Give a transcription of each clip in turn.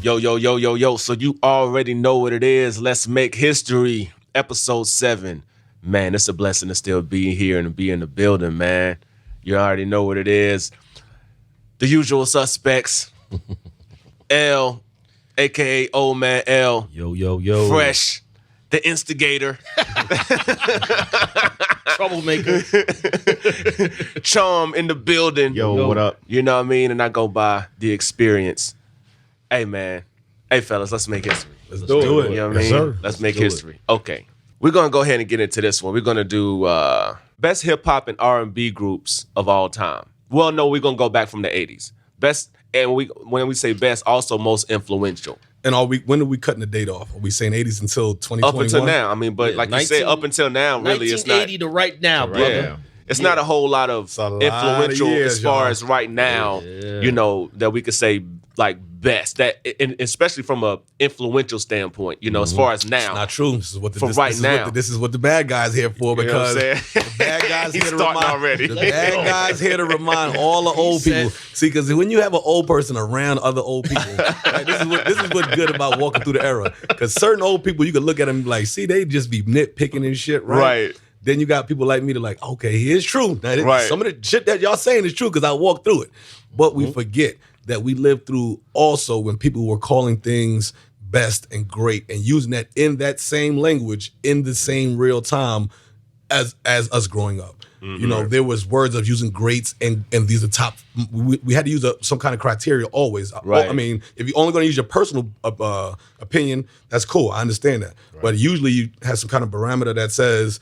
Yo, yo, yo, yo, yo. So you already know what it is. Let's make history. Episode 7. Man, it's a blessing to still be here and be in the building, man. You already know what it is. The usual suspects. L, a.k.a. Old Man L. Yo, yo, yo. Fresh. The instigator. Troublemaker. Charm in the building. Yo, what up? You know what I mean? And I go by the experience. Hey, man. Hey, fellas, let's make history. Let's do it. You know what I mean? sir. Let's make history. Okay. We're going to go ahead and get into this one. We're going to do best hip-hop and R&B groups of all time. Well, no, we're going to go back from the 80s. Best, and when we say best, also most influential. And when are we cutting the date off? Are we saying 80s until 2021? Up until now. I mean, but like you said, up until now, really, it's not. 1980 to right now, brother. Yeah. It's not a whole lot of influential years, as far y'all. as right now, you know, that we could say like best. That, and especially from a influential standpoint, you know, as far as now. Not true. This is what This is what the bad guys here for, You know what because I'm saying? the bad guys He's here to starting remind already. The bad guys here to remind all the old people. See, because when you have an old person around other old people, right, this is what's good about walking through the era. Because certain old people, you can look at them and be like, see, they just be nitpicking and shit, right? Right. Then you got people like me to like, okay, he is true. Now, Right. Some of the shit that y'all saying is true because I walked through it. But we forget that we lived through also when people were calling things best and great and using that in that same language in the same real time as us growing up. You know, there was words of using greats and these are top. We had to use some kind of criteria always. Right. I mean, if you're only going to use your personal opinion, that's cool. I understand that. Right. But usually you have some kind of parameter that says,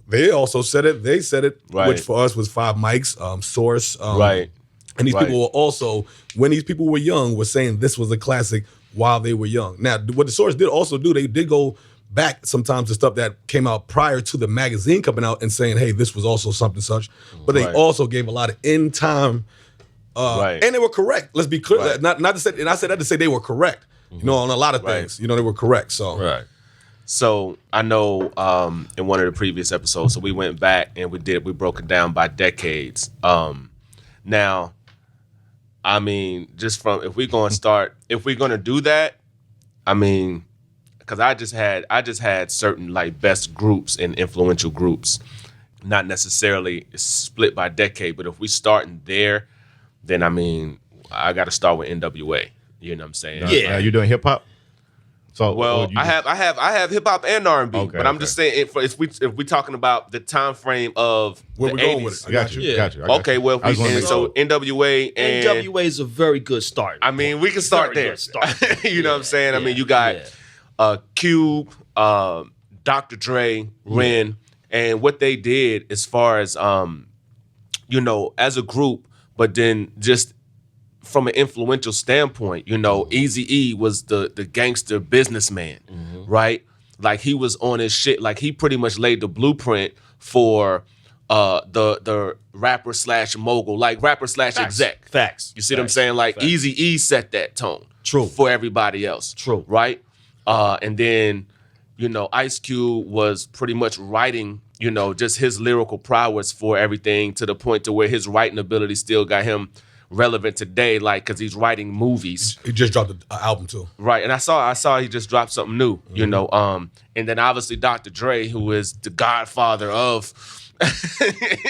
they also said it, they said it, Right. which for us was 5 mics, Source. Right. And these Right. people were also, when these people were young, were saying this was a classic while they were young. Now, what the Source did also do, they did go back sometimes to stuff that came out prior to the magazine coming out and saying, hey, this was also something such. But they Right. also gave a lot of in time, Right. and they were correct. Let's be clear. Right. Not to say, and I said that to say they were correct. You know, on a lot of Right. things. You know, they were correct. So Right. So I know in one of the previous episodes, so we went back and we broke it down by decades. Now, I mean, just from if we're going to do that, I mean, because I just had certain like best groups and influential groups, not necessarily split by decade, but if we starting there, then I mean, I got to start with NWA. You know what I'm saying? Yeah. You doing hip hop? So Well, I have hip hop and R&B, Okay, but I'm okay. just saying if we talking about the time frame of where the we're going 80s. with it. I got you. Yeah. Got you. I got Okay, you. well, I just wanna and make so sure. NWA and NWA is a very good start. I mean, we can start Very there. good start. You know what I'm saying? I Yeah, mean, you got yeah. Cube, Dr. Dre, Ren, and what they did as far as you know, as a group, but then just from an influential standpoint, you know, Eazy-E was the gangster businessman, right? Like he was on his shit. Like he pretty much laid the blueprint for the rapper slash mogul, like rapper slash exec. Facts. You see what I'm saying? Like Eazy-E set that tone. True. For everybody else. True. Right? And then, you know, Ice Cube was pretty much writing, you know, just his lyrical prowess for everything to the point to where his writing ability still got him relevant today, like, because he's wriing movies. He just dropped an album too. Right. And I saw he just dropped something new, you know. And then obviously Dr. Dre, who is the godfather of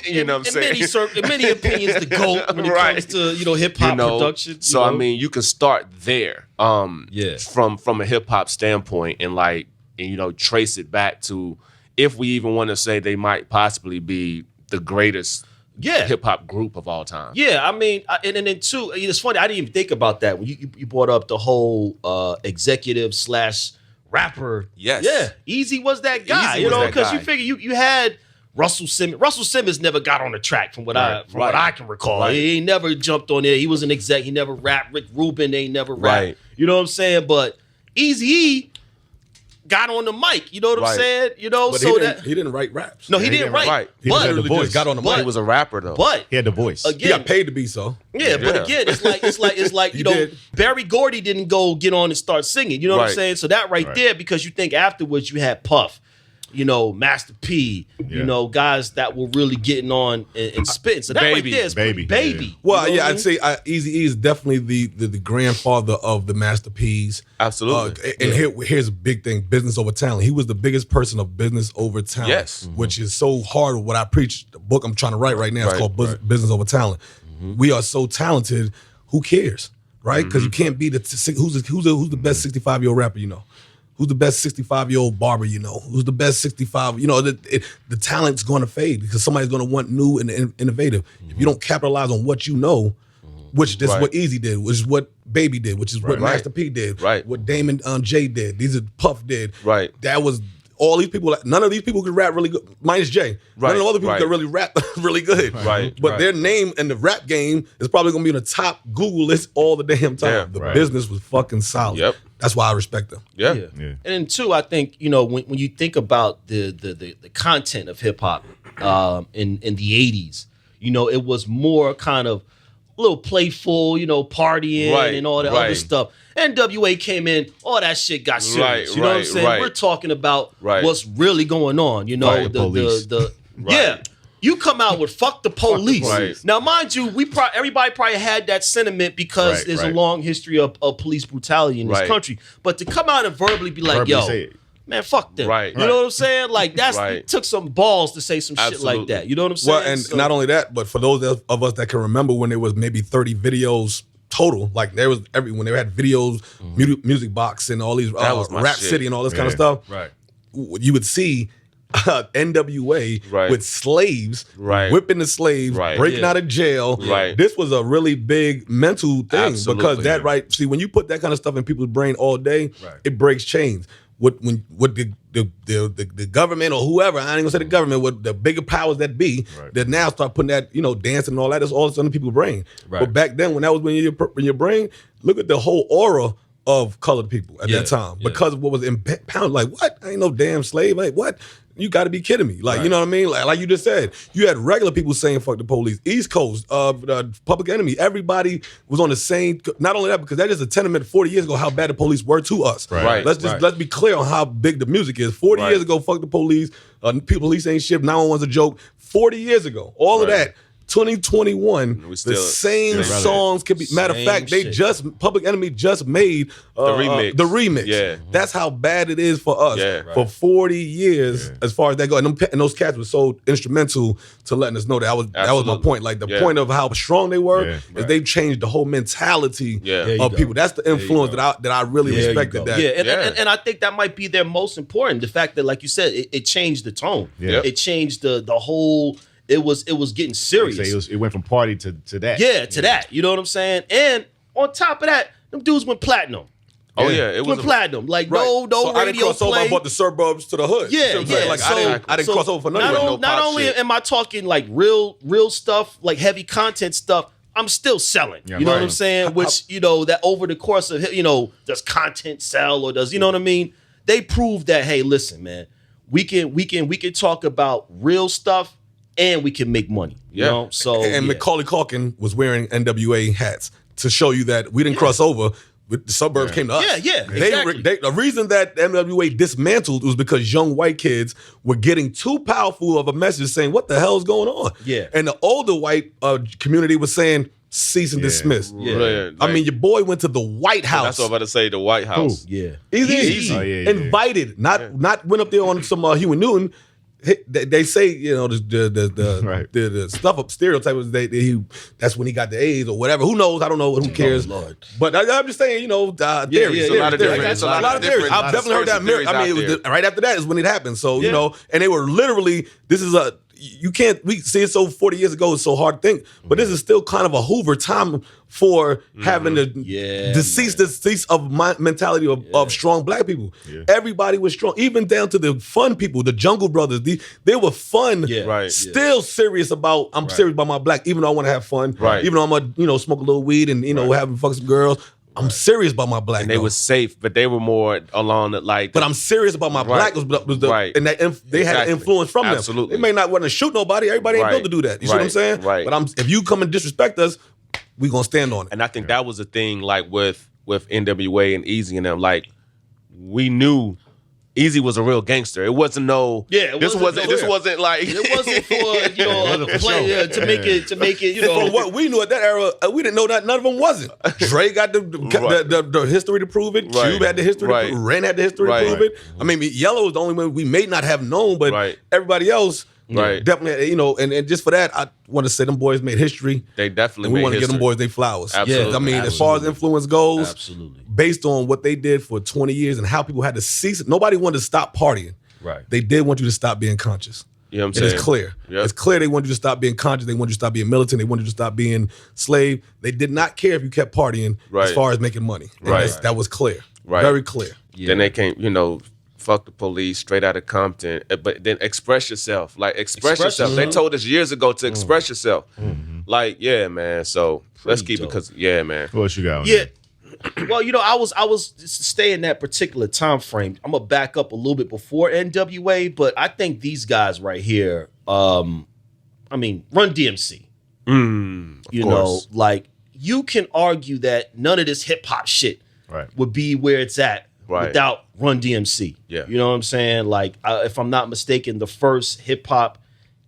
you know what I'm saying? In many opinions, the GOAT when it Right. comes to, you know, hip hop You know, production. So I mean, you can start there. Yeah. From a hip hop standpoint and you know, trace it back to if we even want to say they might possibly be the greatest hip hop group of all time. Yeah, I mean, and then too, it's funny, I didn't even think about that when you brought up the whole executive / rapper. Yes. Yeah, Easy was that guy, Eazy you was know, that because guy. you figure you had Russell Simmons. Russell Simmons never got on the track from what what I can recall. Right. He ain't never jumped on there. He was an exec. He never rapped. Rick Rubin ain't never rapped. Right. You know what I'm saying? But Eazy-E got on the mic. You know what I'm Right. saying? You know, But so he didn't write raps. no, he he didn't didn't write. write. He But literally just got on the but- He mic. was a rapper though. but He had the voice. He again, got paid to be so. yeah, but Yeah. again, it's like He you know, did. Barry Gordy didn't go get on and start singing. You know what I'm Right. saying? So that right Right. there, because you think afterwards you had Puff, Master P, guys that were really getting on and spitting. So that right there is Baby. baby. Well, I'd say Eazy-E is definitely the grandfather of the Master P's. Absolutely. Here's a big thing: business over talent. He was the biggest person of business over talent. Yes. Which is so hard. What I preach, the book I'm trying to write right now, is called Business Over Talent. We are so talented. Who cares, right? Because you can't be who's the best 65-year-old rapper you know. Who's the best 65-year-old barber you know? Who's the best 65? The talent's going to fade because somebody's going to want new and innovative. If you don't capitalize on what you know, which this is what Eazy did, which is what Baby did, which is what Master P did, what Damon J did. These are Puff did. Right. That was all these people. None of these people could rap really good. Minus Jay. None of the other people could really rap really good. But their name in the rap game is probably going to be in the top Google list all the damn time. The business was fucking solid. Yep. That's why I respect them. Yeah. And then two, I think when you think about the content of hip hop in the 80s, it was more kind of a little playful, partying and all that other stuff. NWA came in, all that shit got serious. You know what I'm saying? We're talking about what's really going on. The yeah. You come out with "fuck the police." Now, mind you, everybody probably had that sentiment because there's a long history of police brutality in this country. But to come out and verbally be like, "Yo, man, fuck them," you know what I'm saying? Like it took some balls to say some shit like that. You know what I'm saying? Well, and not only that, but for those of us that can remember when there was maybe 30 videos total, like there was when they had videos, music box, and all these Rap shit. City and all this kind of stuff. You would see NWA with slaves, whipping the slaves, breaking out of jail. This was a really big mental thing because that see, when you put that kind of stuff in people's brain all day, it breaks chains. What the government or whoever, I ain't gonna say the government, what the bigger powers that be, that now start putting that, dancing and all that, is all that's on people's brain. But back then, when that was in your brain, look at the whole aura of colored people at that time because of what was impounded. Like, what? I ain't no damn slave. Like, what? You got to be kidding me. Like, you know what I mean? Like you just said, you had regular people saying fuck the police. East Coast, Public Enemy, everybody was on the same. Not only that, because that is a tenement 40 years ago how bad the police were to us. Let's be clear on how big the music is. 40 years ago, fuck the police. Police ain't shit. 911's a joke. 40 years ago, all of that. 2021, the same songs can be. Matter of fact, Public Enemy just made the remix. Yeah, that's how bad it is for us. For 40 years, as far as that goes, and those cats were so instrumental to letting us know that. That was my point. Like the point of how strong they were is they've changed the whole mentality of people. That's the influence that I really respected. That and I think that might be their most important. The fact that, like you said, it changed the tone. It changed the whole. It was getting serious. It went from party to that. Yeah, to that. You know what I'm saying? And on top of that, them dudes went platinum. Oh yeah, it went platinum. Like no so radio I didn't cross play. over. I bought the suburbs to the hood. Like I didn't cross over for nothing. Not only am I talking like real stuff, like heavy content stuff, I'm still selling. You know what I'm saying? Which that over the course of does content sell or does what I mean? They proved that, hey, listen, man, we can talk about real stuff. And we can make money, you know. So Macaulay Culkin was wearing NWA hats to show you that we didn't cross over. The suburbs came to us. Exactly. The reason that NWA dismantled was because young white kids were getting too powerful of a message, saying, "What the hell is going on?" And the older white community was saying, "Cease and dismiss." I mean, your boy went to the White House. That's what I'm about to say. The White House. Easy. Invited, not went up there on some Huey Newton. They say the stuff up stereotype was that's when he got the AIDS or whatever. Who knows? I don't know. Who cares? But I'm just saying, theories. A lot of theories. I've definitely heard that. I mean, it was right after that is when it happened. So and they were literally. This is we see it so 40 years ago. It's so hard to think, but this is still kind of a Hoover time for having the decease of my mentality of strong black people. Everybody was strong, even down to the fun people, the Jungle Brothers. They were fun. Still serious about. I'm serious about my black, even though I want to have fun. Even though I'm gonna smoke a little weed and having fuck some girls. I'm serious about my black. And they were safe, but they were more along the like. But I'm serious about my black and they had influence from them. Absolutely. They may not want to shoot nobody. Everybody ain't built to do that. You see what I'm saying? But if you come and disrespect us, we gonna stand on it. And I think that was the thing, like with NWA and Eazy and them, like we knew Easy was a real gangster. It wasn't no. Yeah, this wasn't like. It wasn't for to make it. From what we knew at that era, we didn't know that none of them wasn't. Dre got the history to prove it. Right. Cube had the history. Right. To prove it. Ren had the history to prove it. I mean, Yellow was the only one we may not have known, but everybody else. Right. Definitely, and just for that, I want to say them boys made history. They definitely and we made want to give them history. boys their flowers. Absolutely. I mean, as far as influence goes, absolutely, based on what they did for 20 years and how people had to cease it, nobody wanted to stop partying. Right. They did want you to stop being conscious. You know what I'm saying? It is clear. Yep. It's clear they want you to stop being conscious. They want you to stop being militant. They want you to stop being slave. They did not care if you kept partying as far as making money. And Right. that was clear. Right. Very clear. Yeah. Then they came, fuck the police, straight out of Compton. But then express yourself. Like, express yourself. They told us years ago to express yourself. Like, yeah, man. So let's keep it because, yeah, man. What else you got? Yeah. Well, I was staying in that particular time frame. I'm gonna back up a little bit before NWA, but I think these guys right here, Run DMC. Like you can argue that none of this hip hop shit would be where it's at without Run DMC. Yeah. You know what I'm saying? Like, if I'm not mistaken, the first hip hop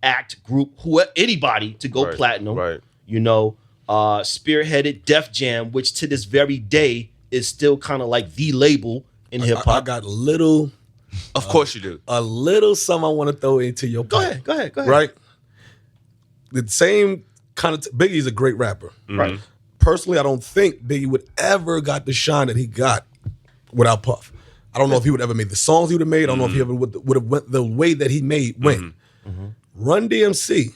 act group, anybody to go platinum. Right. Spearheaded Def Jam, which to this very day is still kind of like the label in hip I hop. got little. Of course you do. A little something I want to throw into your pipe. Go ahead. Right? The same kind of Biggie's a great rapper. Right. Personally, I don't think Biggie would ever got the shine that he got without Puff. I don't know if he would ever made the songs he would have made. I don't know if he ever would have went the way that he went. Run DMC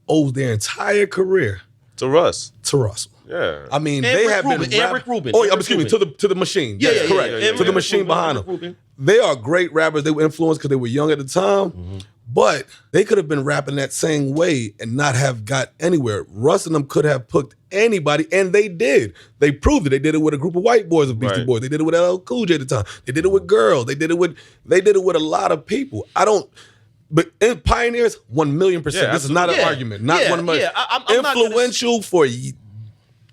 owes their entire career To Russ. to Russell. Yeah. I mean, And they Rick have Rubin, been and Rick Rubin. Oh, And Rick excuse me, Rubin. to the machine. Yeah, Yes, yeah, correct. yeah, yeah. To the Rick machine Rubin, behind Rick them. Rubin. They are great rappers. They were influenced because they were young at the time. But they could have been rapping that same way and not have got anywhere. Russ and them could have picked anybody, and they did. They proved it. They did it with a group of white boys of Beastie Right. Boys. They did it with LL Cool J at the time. They did it with girls. They did it with a lot of people. But in Pioneers, 1,000,000%. Yeah, This is not an absolutely. argument. Not Yeah, 1 million. yeah. I'm not gonna- Influential for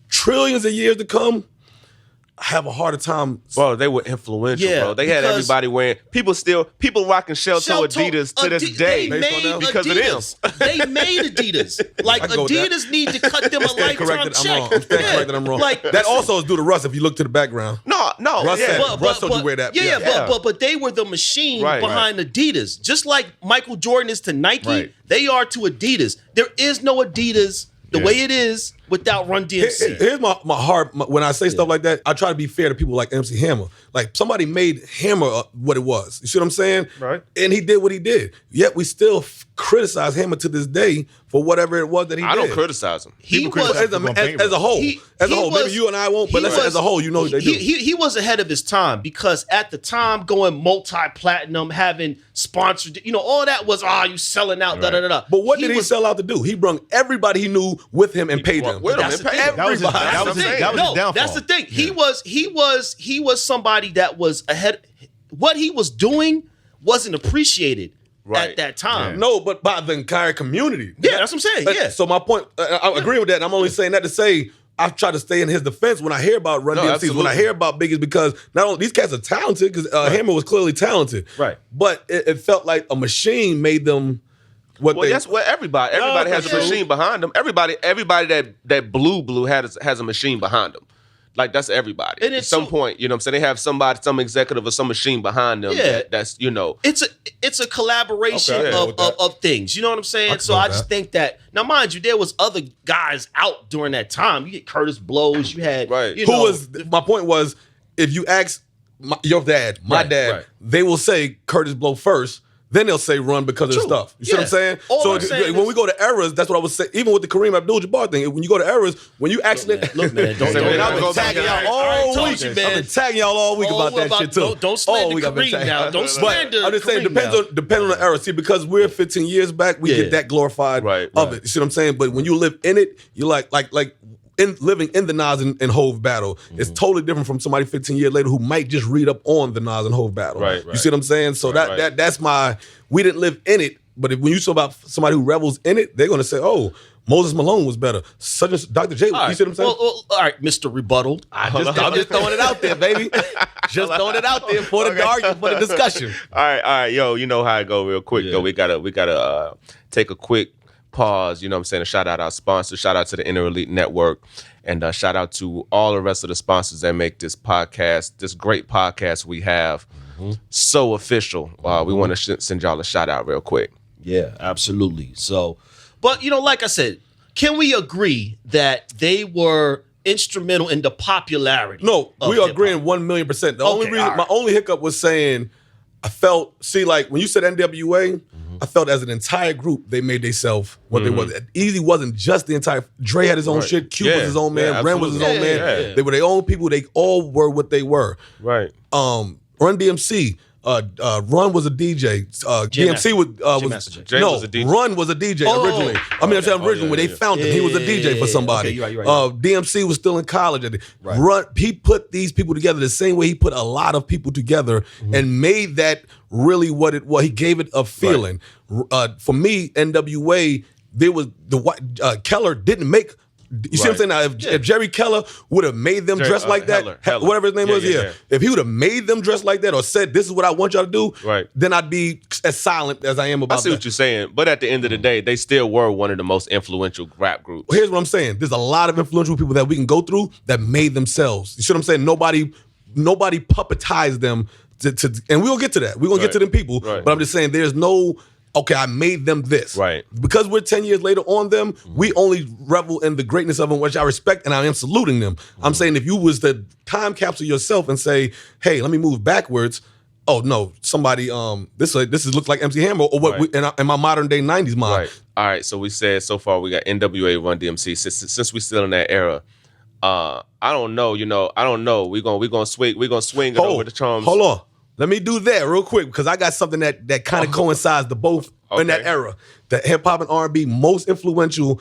trillions of years to come. I have a harder time. Bro, they were influential, Yeah, bro. They had because- everybody wearing. People rocking shell toe Adidas to this day They made because Adidas. of them. They made Adidas. Like I go with that. Adidas need to cut them a Stand lifetime corrected, I'm check. wrong. I'm stand corrected, I'm wrong. Like That also is due to Russ if you look to the background. No. Russ yeah. said- Russ told you where that- Yeah, yeah. but they were the machine Right, behind Adidas. Just like Michael Jordan is to Nike, Right. they are to Adidas. There is no Adidas the way it is without Run DMC. Here's my heart. When I say stuff like that, I try to be fair to people like MC Hammer. Like somebody made Hammer what it was. You see what I'm saying? Right. And he did what he did. Yet we still criticize Hammer to this day for whatever it was that he did. I don't criticize them. He People was criticize as a whole. He- as a he whole. was- Maybe you and I won't, but he let's say was- as a whole, you know what they do. He was ahead of his time because at the time going multi-platinum, having sponsored, all that was you selling out, da da da da. But what did he sell out to do? He brung everybody he knew with him and paid them. With him That's and the pay thing. That was his- everybody. that was That's his- the that thing. was his downfall. That's the thing. He was somebody that was ahead. What he was doing wasn't appreciated Right. at that time. No, but by the entire community. Yeah, that's what I'm saying. Yeah. So my point, I agree with that. And I'm only saying that to say I've tried to stay in his defense when I hear about Run No, DMCs, when absolutely. I hear about Biggie's, because not only these cats are talented, because Hammer was clearly talented, Right. But it felt like a machine made them what Well, they. that's what everybody has a for sure. machine behind them. Everybody that blue has a machine behind them. Like that's everybody. And At it's some so- point, you know what I'm saying? They have somebody, some executive or some machine behind them Yeah. that's It's a collaboration Okay, yeah, of, with that. of things. You know what I'm saying? can So go I with just that. think that now, mind you, there was other guys out during that time. You get Curtis Blows. You had Right. You Who know, was my point was if you ask your dad, my Right, dad, right. they will say Curtis Blow first. Then they'll say Run because of the True. stuff. You see what I'm Yeah. saying? All So I'm saying when is- we go to eras, that's what I was saying. Even with the Kareem Abdul-Jabbar thing, when you go to eras, when you actually Look, man, don't Say, man, I've I'll been go back tagging there. y'all I already all told week. you, I've man. been tagging y'all all week about that shit too. Don't slander All week I've been Kareem tagging. now. Don't But slander I'm just saying, Kareem depends now. on the era. See, because we're 15 years back, we Yeah. get that glorified Right, of right. it. You see what I'm saying? But when you live in it, you like living in the Nas and Hove battle is totally different from somebody 15 years later who might just read up on the Nas and Hove battle. Right, You see what I'm saying? So Right, right. that's my. We didn't live in it, but when you talk about somebody who revels in it, they're gonna say, "Oh, Moses Malone was better. Such as Dr. J. All right. You see what I'm saying? Well, all right, Mr. Rebuttal. I'm just throwing it out there, baby. Just throwing it out there for the discussion. All right, yo, you know how it go real quick though. We gotta take a quick pause. You know what I'm saying? To shout out our sponsors. Shout out to the Inner Elite Network, and shout out to all the rest of the sponsors that make this podcast, this great podcast we have, so official. We want to send y'all a shout out real quick. Yeah, absolutely. So, but like I said, can we agree that they were instrumental in the popularity? No, of we are hip-hop? agreeing 1,000,000%. The only reason, all right. my only hiccup was saying, I felt, like when you said NWA, I felt as an entire group, they made themselves what they was. Easy wasn't just the entire, Dre had his own shit, Cube was his own man, Ren was his own man. Yeah. They were their own people, they all were what they were. Right. Run DMC, Run was a DJ. DMC was Jay was a DJ. Run was a DJ originally. I'm saying originally when they found him, he was a DJ for somebody. Okay, you're right. DMC was still in college. Right. Run, he put these people together the same way he put a lot of people together and made that really what it was. He gave it a feeling. For me, NWA, there was Keller didn't make. You see what I'm saying? Now, if Jerry Keller would have made them dress like that, Heller. whatever his name was, if he would have made them dress like that or said, this is what I want y'all to do, then I'd be as silent as I am about that. I see what you're saying, but at the end of the day, they still were one of the most influential rap groups. Here's what I'm saying. There's a lot of influential people that we can go through that made themselves. You see what I'm saying? Nobody puppetized them to and we'll get to that. We're going to get to them people, but I'm just saying there's no... Okay, I made them this. Right. Because we're 10 years later on them, we only revel in the greatness of them, which I respect, and I am saluting them. I'm saying if you was to time capsule yourself and say, hey, let me move backwards, oh no, somebody, this looks like MC Hammer or what in my modern day 90s mind. Right. All right, so we said so far we got NWA, Run DMC. Since we still in that era, I don't know, I don't know. We're gonna swing it over the charms. Hold on. Let me do that real quick because I got something that kind of coincides to both in that era. The hip hop and R&B most influential,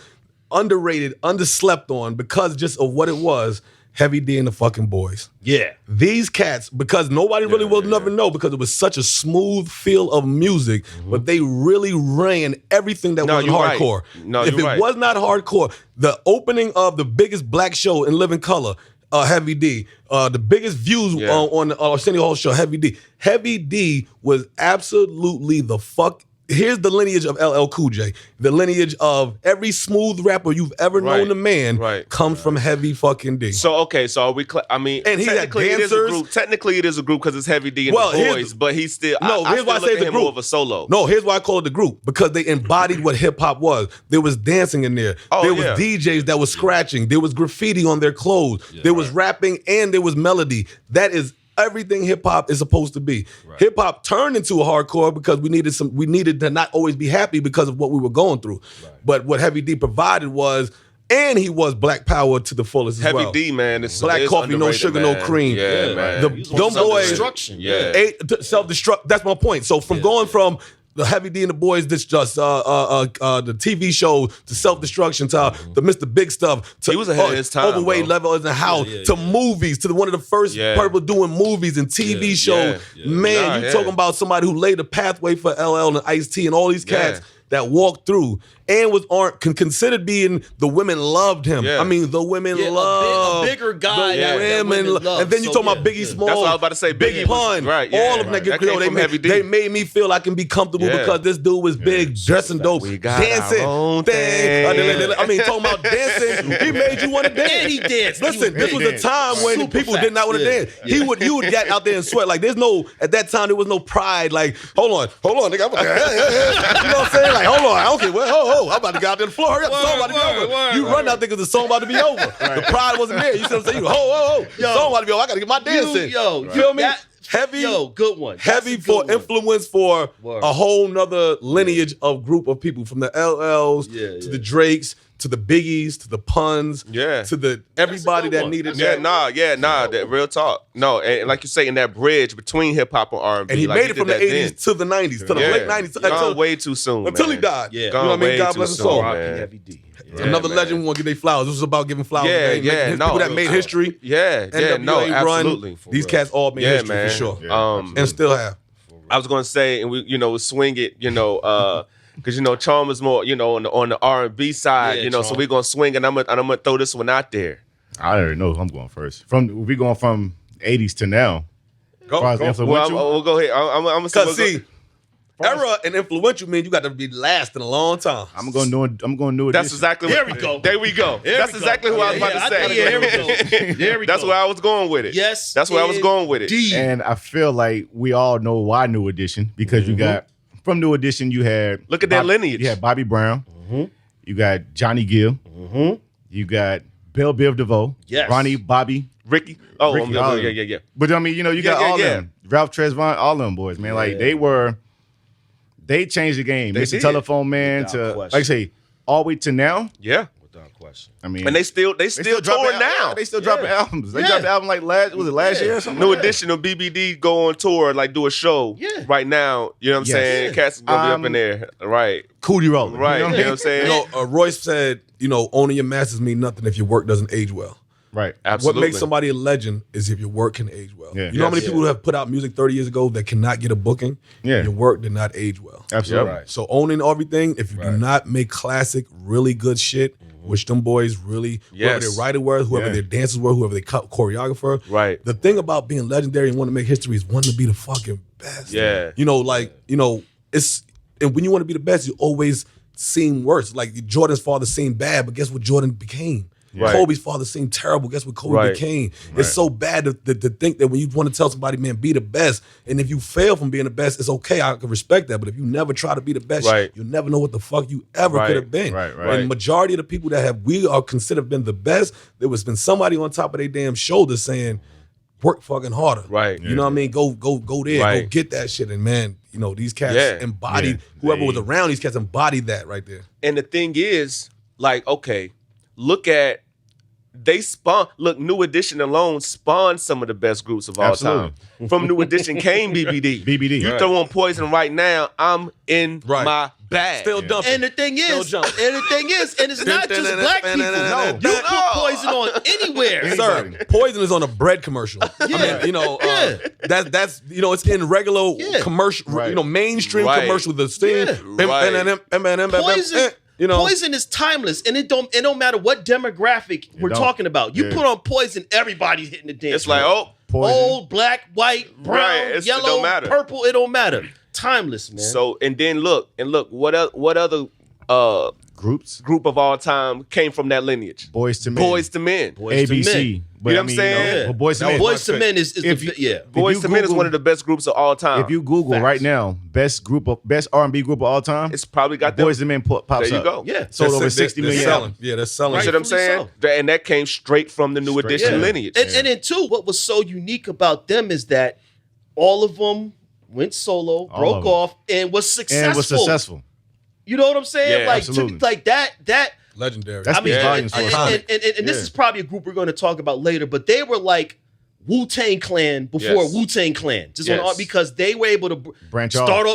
underrated, underslept on because just of what it was. Heavy D and the fucking boys. Yeah. These cats, because nobody really will never know because it was such a smooth feel of music, but they really ran everything that wasn't hardcore. Right. No, if it was not hardcore, the opening of the biggest black show in living color, Heavy D, the biggest views on the Arsenio Hall show, Heavy D. Heavy D was absolutely the fuck. Here's the lineage of LL Cool J. The lineage of every smooth rapper you've ever known a man comes from Heavy fucking D. So okay, so are we? And he had dancers. Technically, it is a group because it's Heavy D and the boys, but he's still. Here's why I say the group more of a solo. No, here's why I call it the group because they embodied what hip hop was. There was dancing in there. There was DJs that was scratching. There was graffiti on their clothes. There was rapping and there was melody. That is everything hip hop is supposed to be. Hip hop turned into a hardcore because we needed to not always be happy because of what we were going through. But what Heavy D provided was, and he was black power to the fullest as well. Heavy D, man, it's black coffee, no sugar, no cream. Yeah, man. Them boys, self-destruct. That's my point. So from going from the Heavy D and the boys, this just the TV show to self-destruction to the Mr. Big stuff to he was ahead of his time, overweight level in the house to movies to one of the first people doing movies and TV shows. Man, you talking about somebody who laid the pathway for LL and Ice-T and all these cats that walked through and was considered being the women loved him. I mean, the women loved a bigger guy. The women loved. And then you talking about Biggie Smalls. That's what I was about to say. Big Pun. Right. All of them they made me feel I can be comfortable because this dude was big, dressing dope, dancing. I mean, talking about dancing. He made you want to dance. And he danced. Listen, this was a time when people did not want to dance. You would get out there and sweat. Like at that time there was no pride. Like, hold on, nigga. You know what I'm saying? Like, hold on. Okay, well, I'm about to get out there on the floor. Hurry up, the song about to be over. You run out there because the song about to be over. The pride wasn't there. You see what I'm saying? The song about to be over. I got to get my dance in. You feel me? Heavy, good one. Heavy for influence for a whole nother lineage of group of people from the LLs to the Drakes to the Biggies to the Puns to the everybody that needed that. That real talk. No, and like you say, in that bridge between hip hop and R&B, and he made it from the 80s to the 90s to the late 90s. Gone way too soon until he died. Yeah, you know what I mean? God bless his soul. Heavy D. Another legend won't give their flowers. This was about giving flowers. People that made history. NWA absolutely. Run, these cats all made history for sure. And still have. I was gonna say, and we, swing it, because Charm is more on the R&B side, Yeah, so Charm. we're gonna swing, and I'm gonna throw this one out there. I already know who I'm going first. We going from 80s to now. Go, As far as go. influential, We'll go ahead. I'm gonna Because see, era and influential mean you got to be lasting a long time. I'm going new. That's exactly. There we go. There we go. There That's we exactly go. who I was Yeah, about to say. here we go. There we That's go. where I was going with it. Yes, That's where I was going with it. indeed. And I feel like we all know why New Edition, because you got from New Edition you had Look at that lineage. You had Bobby Brown, you got Johnny Gill, you got Belle Biv DeVoe, Yes. Ronnie, Bobby. Ricky. Ricky, all of them. Yeah. But I mean, you got all yeah. them. Ralph Tresvant, all them boys, man. Like they changed the game. They Mr. did. Telephone Man Without to question. like I say, all the way to now. Yeah. Without question. I mean, And they still touring dropping now. They still dropping albums. They Yeah. dropped the album like last year or something. New like that? Edition of BBD go on tour, like do a show Yeah. right now. You know what I'm Yes. saying? Yeah. Cats is gonna be up in there. Right. Cootie rolling. Right. You know what I mean? I'm saying? Royce said, owning your masters mean nothing if your work doesn't age well. Right. Absolutely. What makes somebody a legend is if your work can age well. Yeah. You know how many Yes. people have put out music 30 years ago that cannot get a booking? Yeah. Your work did not age well. Absolutely. Yep. So owning everything, if you do not make classic, really good shit, which them boys really, whoever Yes. their writer were, whoever Yeah. their dancers were, whoever their choreographer. Right. The thing about being legendary and wanting to make history is wanting to be the fucking best. Yeah. It's, and when you want to be the best, you always seem worse. Like Jordan's father seemed bad, but guess what Jordan became? Right. Kobe's father seemed terrible. Guess what Kobe Right. became? It's so bad to think that when you want to tell somebody, man, be the best, and if you fail from being the best, it's okay. I can respect that. But if you never try to be the best, Right. you'll never know what the fuck you ever Right. could have been. Right, right. And majority of the people that we are considered been the best, there was been somebody on top of their damn shoulders saying, work fucking harder. Right. You know what I mean? Go there. Right. Go get that shit. And man, these cats Yeah. embodied, Yeah. whoever They- was around these cats embodied that right there. And the thing is, like, okay, look, New Edition alone spawned some of the best groups of all Absolutely. time. From New Edition came BBD. BBD. You Right. throw on Poison right now, I'm in Right. my bag. Still dumping. And the thing Still is, jumping. and it's not just black people. No. You put Poison on anywhere. Sir, Anybody. Poison is on a bread commercial. Yeah. That's it's in regular Yeah. commercial, Right. mainstream Right. commercial. The scene, Right. Poison, Poison is timeless, and it don't matter what demographic we're don't. talking about. You Yeah. put on Poison, everybody's hitting the dance. It's like, floor. Poison. Old, black, white, brown, Right, it yellow, don't matter. purple. It don't matter. Timeless, man. So, and then look, what other Groups. group of all time came from that lineage? Boys to Men. Boys to Men. Boys to ABC. Men. But You know what I'm saying? but Boys to That Men. was Boys to Men is If the you- yeah. Boys you to Men is Google- one of the best groups of all time. If you Google Facts. right now, best R&B group of all time, it's probably got them. Boys to Men pops There you up. go. Yeah. Sold over 60 they're million selling. albums. Yeah, they're selling. You see what I'm Rightfully saying? so. And that came straight from the New Straight, Edition yeah. lineage. And then too, what was so unique about them is that all of them went solo, All broke of them. off, and was successful. And was successful. You know what I'm saying? Yeah, like, absolutely. like that. Legendary. That's I mean, speaks Yeah. volumes for and, us. and this Yeah. is probably a group we're going to talk about later, but they were like Wu-Tang Clan before Yes. Wu-Tang Clan, just Yes. on because they were able to Branch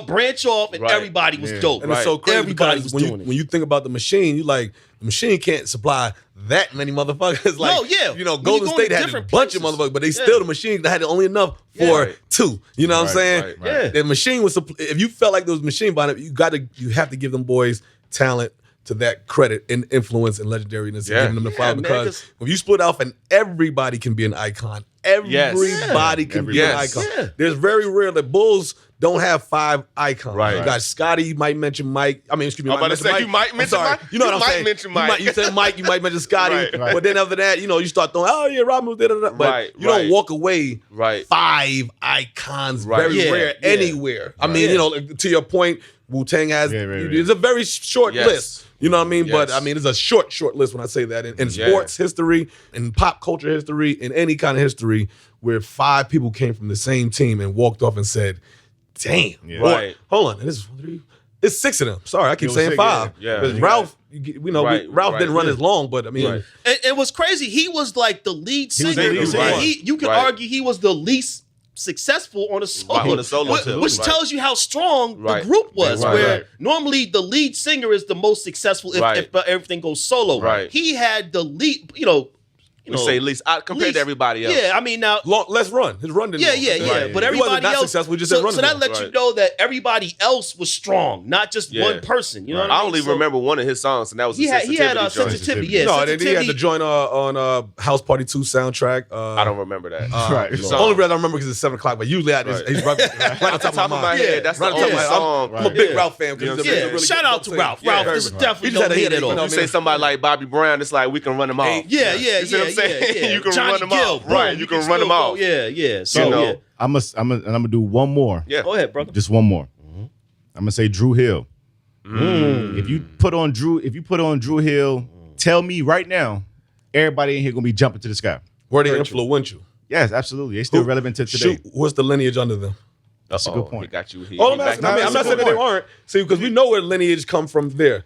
branch off, and Right. everybody was Yeah. dope. And it's so crazy Everybody because was when doing it. you think about the machine, you like the machine can't supply that many motherfuckers. Like, No, yeah. When you Golden go State into had a different bunch of places. motherfuckers, but they Yeah. still the machine had only enough for Right. two. You know what I'm Right, saying? right, right. Yeah. The machine was if you felt like there was a machine behind it, you have to give them boys talent to that credit and influence and legendariness Yeah. and giving them the Yeah, fire man, because 'cause- when you split off and everybody can be an icon. Everybody can be an Yes. icon. Yeah. There's very rare that Bulls don't have 5 icons. Right. You got Scotty, you might mention Mike. I mean, excuse me. I'm about to mention say, Mike. you might I'm mention sorry. Mike. You know You what I'm might saying? mention Mike. You said Mike, you might mention Scotty. Right. Right. But then after that, you start throwing, oh yeah, Robin was da-da-da. But Right, you don't right. walk away Right. 5 icons. Right. Very Yeah, rare yeah. anywhere. I mean, to your point, Wu-Tang has, Yeah, right, right. it's a very short Yes. list. You know what I mean? But Yes. I mean, it's a short list when I say that. In Yeah. sports history, in pop culture history, in any kind of history, where 5 people came from the same team and walked off and said, damn. Yeah. boy, Right. hold on. And this is 3. It's 6 of them. Sorry, I keep It was saying 6, 5. yeah. Because Yeah. Ralph, Right, Ralph right, didn't run yeah. as long, but I mean, Right. And what's crazy, he was like the lead He was singer. the lead singer. And you could Right. argue he was the least successful on a solo, Right, on a solo which, too. which Right. tells you how strong Right. the group was. Right, where right. normally the lead singer is the most successful if Right. everything goes solo. Right. He had the lead, you We know, say at least compared to everybody else. Yeah, I mean now. Let's run. His run didn't. Right. But He wasn't everybody that else. successful. We just so, said run. so that lets you know that everybody else was strong, not just Yeah. one person. You know what I I mean? only remember one of his songs, and that was He had joint. sensitivity. Yeah, No, sensitivity. he had the joint on House Party 2 soundtrack. I don't remember that. Right. So- Only reason I remember because it's 7 o'clock, but usually he's right on top of my head. Yeah, that's the Right on top only of my head. song. I'm a big Yeah. Ralph fan. You know what I'm Because saying? really Shout out to Ralph. Ralph, this is definitely He just had no a hit, hit at you all. know, You say somebody like Bobby Brown, it's like we can run them off. Yeah. You see what I'm saying? Yeah. You can Johnny run them Gill, off. boom, Right, you can run still them go. off. Yeah. So You know. yeah. I'm gonna do one more. Yeah. Go ahead, brother. Just one more. I'm gonna say Drew Hill. If you put on Drew Hill, tell me right now, everybody in here gonna be jumping to the sky. Were they influential? Yes, absolutely. They're still relevant to today. Shoot, what's the lineage under them? That's a good point. He got you. All I'm asking, I'm not that's a saying good that they point. aren't. See, because we know where lineage come from there.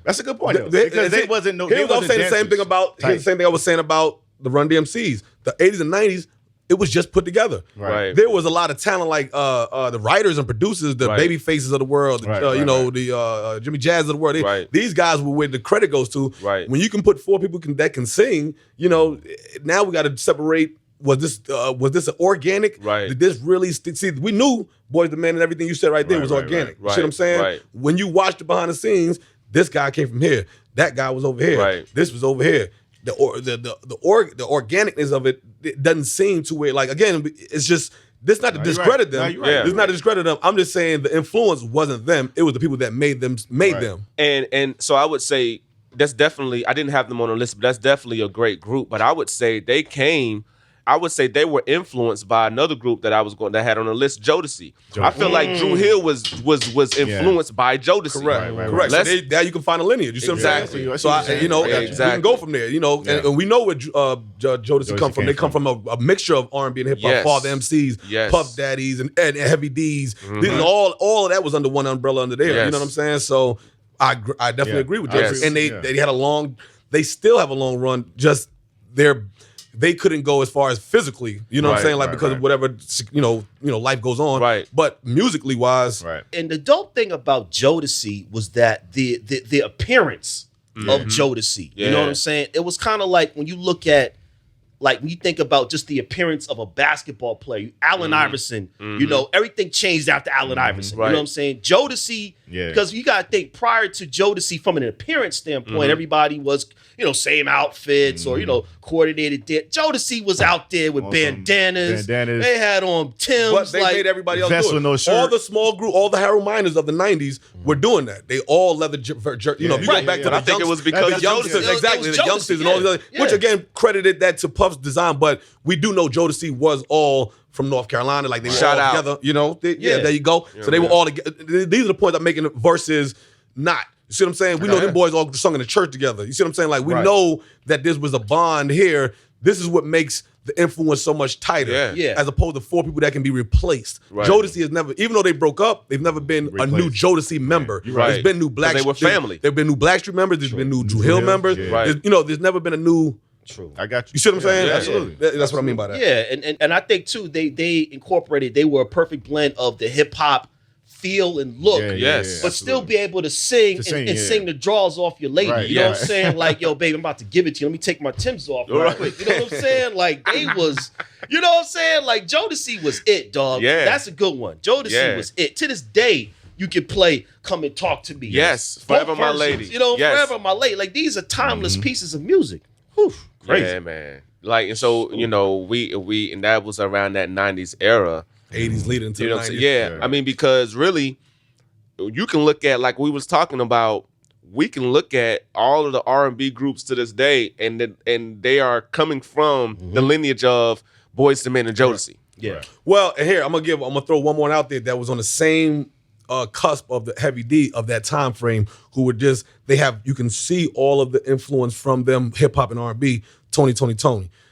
That's a good point. Though, because they wasn't no. Here's They what I'm wasn't saying the same dancers. thing about. Here's the same thing I was saying about the Run DMCs. The 80s and 90s, it was just put together. Right. There was a lot of talent, like the writers and producers, the Right. baby faces of the world, the Jimmy Jazz of the world. Right. These guys were where the credit goes to. Right. When you can put 4 people that can sing, now we got to separate. Was this an organic? Right. Did this really see? We knew Boys the Man and everything you said right there Right, was right, organic. right, You see what I'm saying? right. When you watched it behind the scenes, this guy came from here. That guy was over here. Right. This was over here. The organicness of it doesn't seem to where, like, again, it's just this not to No, you're discredit right. them. No, you're right. Yeah. This is not to discredit them. I'm just saying the influence wasn't them. It was the people that made them. Right. And so I would say that's definitely, I didn't have them on the list, but that's definitely a great group. But I would say they were influenced by another group that that had on the list, Jodeci. I feel like Drew Hill was influenced by Jodeci. Correct. Right. Correct. So Let's- now you can find a lineage. You see Exactly. what I'm saying? So Yeah, we can exactly. go from there. And we know where Jodeci come from. came They come from a mixture of R&B and hip hop. Yes. Father MCs, Yes. Puff Daddies, and Heavy D's. These are all of that was under one umbrella under there. Yes. You know what I'm saying? So I definitely Yeah. agree with Yes. Jodeci. And they had they still have a long run. Just they couldn't go as far as physically, you know what I'm Right, saying? Like right, because right. of whatever life goes on. Right. But musically wise, Right. And the dope thing about Jodeci was that the appearance of Jodeci. You know Yeah. what I'm saying? It was kind of like when you look at, like when you think about just the appearance of a basketball player, Allen Iverson, everything changed after Allen Iverson. Right. You know what I'm saying? Jodeci, Yeah. because you got to think prior to Jodeci from an appearance standpoint, everybody was, same outfits or, coordinated. Jodeci was out there with On some bandanas. bandanas. They had on Tim's. but they made everybody else Vest do it. with no shirt. All the small group, all the Harold Miners of the '90s were doing that. They all leather if you Right. go back to But the I think it was because the of youngsters, Jodeci. exactly, It was the youngsters and all the Jodeci, other, yeah. which again credited that to Puff's design. But we do know Jodeci was all from North Carolina, like they were Shout all out. together. Yeah. There you go. So they were all together. These are the points I'm making versus not. You see what I'm saying? We know them boys all sung in the church together. You see what I'm saying? Like we Right. know that this was a bond here. This is what makes the influence so much tighter. Yeah. Yeah. As opposed to 4 people that can be replaced. Right. Jodeci has never, even though they broke up, they've never been a new Replaced. Jodeci member. You're right. There's been new Black. They were family. There've been new Blackstreet members. There's been new Drew Hill Hill, members. yeah. Right. There's never been a new. True. I got you. You see what I'm saying? Yeah, absolutely. That's what I mean by that. Yeah, and I think too they incorporated. They were a perfect blend of the hip hop feel and look, Yeah, Yes. but still be able to sing To sing, and yeah. sing the draws off your lady. Right, you know yeah. what I'm saying? Like, yo, babe, I'm about to give it to you. Let me take my Timbs off real Right. quick. You know what I'm saying? Like they was, you know what I'm saying? Like Jodeci was it, dog. Yeah. That's a good one. Jodeci Yeah. was it. To this day, you can play "Come and Talk to Me." Yes. Both Forever My versions, Lady. You know, Yes. Forever My Lady. Like these are timeless pieces of music. Whew, crazy. Yeah, man. Like, and so, we and that was around that 90s era. 80s leading into You know the what I'm 90s. saying? Yeah. Yeah. I mean, because really, you can look at, like we was talking about, we can look at all of the R&B groups to this day, and they are coming from the lineage of Boyz II Men and Jodeci. Yeah. Well, and here I'm gonna throw one more out there that was on the same cusp of the Heavy D of that time frame. Who were just you can see all of the influence from them, hip hop and R&B. Tony.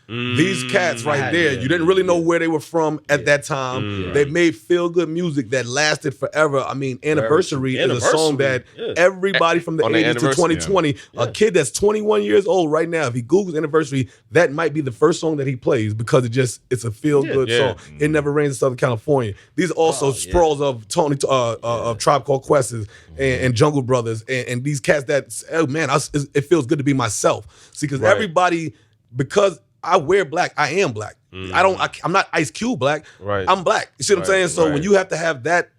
These cats right there, you didn't really know where they were from at that time. They made feel good music that lasted forever. I mean, Anniversary is a song that everybody from the On the 80s to anniversary, 2020, a kid that's 21 years old right now, if he Googles Anniversary, that might be the first song that he plays because it's a feel good Yeah. song. It Never Rains in Southern California. These are also sprawls of of Tribe Called Quest and Jungle Brothers and these cats that, oh man, it feels good to be myself. See, because everybody, because I wear black. I am black. I'm not Ice Cube black. Right. I'm black. You see what I'm saying? So right. when you have to have that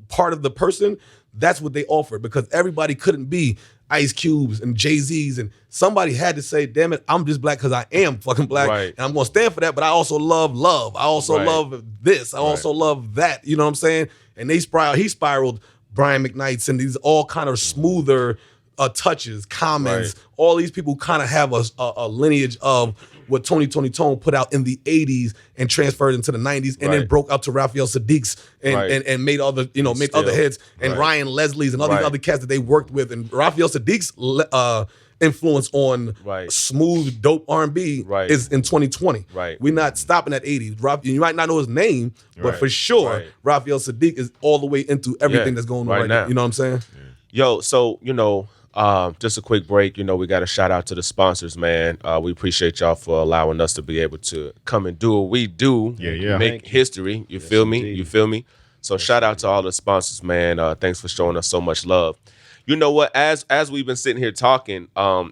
part of the person, that's what they offer, because everybody couldn't be Ice Cubes and Jay-Z's, and somebody had to say, damn it, I'm just black because I am fucking black, Right. and I'm going to stand for that, but I also love. I also Right. love this. I also love that. You know what I'm saying? And he spiraled Brian McKnight's and these all kind of smoother touches, comments. Right. All these people kind of have a lineage of what Tony Tone put out in the 80s and transferred into the 90s, and then Right. broke out to Raphael Sadiq's and made other, made other hits, and Right. Ryan Leslie's and all these Right. other cats that they worked with. And Raphael Sadiq's influence on Right. smooth, dope R&B Right. is in 2020. Right. We're not stopping at 80s. You might not know his name, but Right. for sure, Right. Raphael Sadiq is all the way into everything that's going on right now. You know what I'm saying? Yo, so, just a quick break. We got to shout out to the sponsors, man. We appreciate y'all for allowing us to be able to come and do what we do. Yeah. Make history. You feel me? indeed. You feel me? So shout out to all the sponsors, man. Thanks for showing us so much love. You know what? As we've been sitting here talking,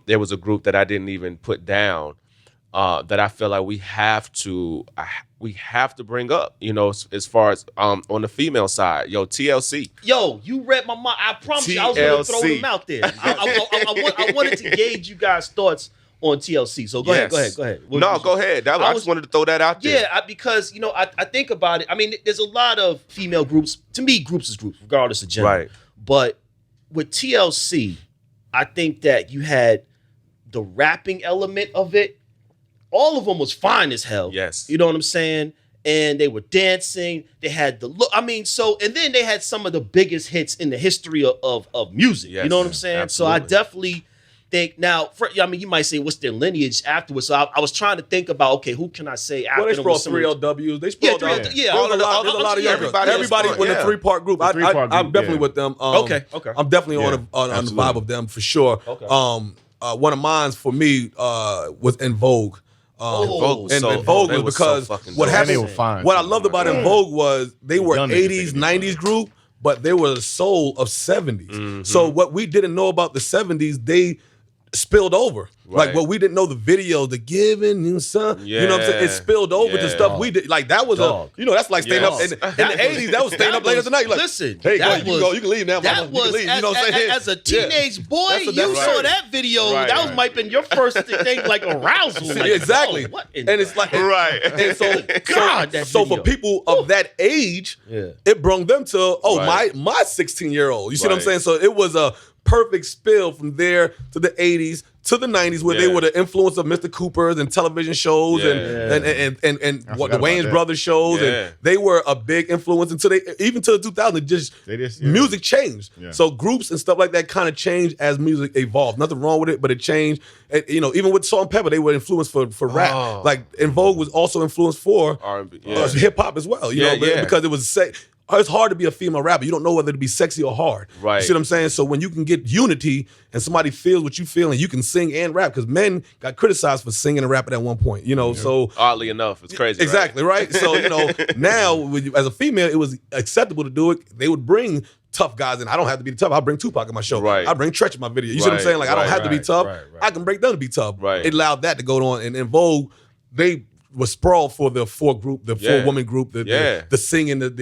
there was a group that I didn't even put down that I feel like we have to bring up. As far as on the female side, TLC. Yo, you read my mind. I promise you, I was going to throw TLC. them out there. I wanted to gauge you guys' thoughts on TLC. So go ahead. Go ahead. I just wanted to throw that out there. Yeah, because I think about it. I mean, there's a lot of female groups. To me, groups is groups, regardless of gender. Right. But with TLC, I think that you had the rapping element of it. All of them was fine as hell. Yes. You know what I'm saying? And they were dancing. They had the look. I mean, and then they had some of the biggest hits in the history of music. Yes, you know what I'm saying? absolutely. So I definitely think now, you might say, what's their lineage afterwards? So I was trying to think about, okay, who can I say after Well, they them sprawled with some of the- 3 LWs. They sprawled Yeah, out. 3 yeah. There's a lot of young everybody girls. Everybody is with smart, a 3-part group. I'm definitely yeah. with them. Okay. I'm definitely on the absolutely. vibe of them for sure. Okay. One of mine for me was In Vogue. Vogue was And so- In Vogue they was was so because fucking what dope. And they happened. were fine. What I loved about In Vogue was they were Young niggas 80s, think 90s group, but they were the soul of 70s. Mm-hmm. So what we didn't know about the 70s, they spilled over. Like Right. what we didn't know, the video, the giving you some, you know what I'm saying? It Yeah. spilled over to Yeah. stuff we did. Like that was Dog. that's like staying up Yes. in the 80s. That was staying up late at the night. Like, listen, hey, go that ahead, you can go, you can leave now. That mama. You was can leave. You know what I'm saying? as a teenage boy, That's you that's saw right. that video. Right, that was right. might have been your first thing, like arousal. Like, Exactly. oh, what in And it's the like heck? Right. And so, God, that so for video. people of that age, Yeah. it brought them to Right. my 16-year-old. You see what I'm Right. saying? So it was a perfect spill from there to the 80s to the 90s, where they Yeah. were the influence of Mr. Cooper's and television shows Yeah. and what the forgot about Wayans that. Brothers shows, Yeah. and they were a big influence until even to the 2000s. They just- Music changed, Yeah. so groups and stuff like that kind of changed as music evolved. Nothing wrong with it, but it changed. And, even with Salt and Pepper, they were influenced for rap. Oh. Like In Vogue was also influenced for R&B, yeah. hip hop as well. You Yeah, know, yeah. because it was it's hard to be a female rapper. You don't know whether to be sexy or hard. Right. You see what I'm saying? So when you can get unity and somebody feels what you feel and you can sing and rap, because men got criticized for singing and rapping at one point. So Oddly enough, it's crazy. exactly right. So now as a female, it was acceptable to do it. They would bring tough guys in. I don't have to be tough. I'll bring Tupac in my show. Right. I bring Tretch in my video. You see what I'm Right, saying? Like I don't right, have to be right, tough. right. I can break them to be tough. Right. It allowed that to go on. And In Vogue, they was sprawled for the 4-woman group, the singing, and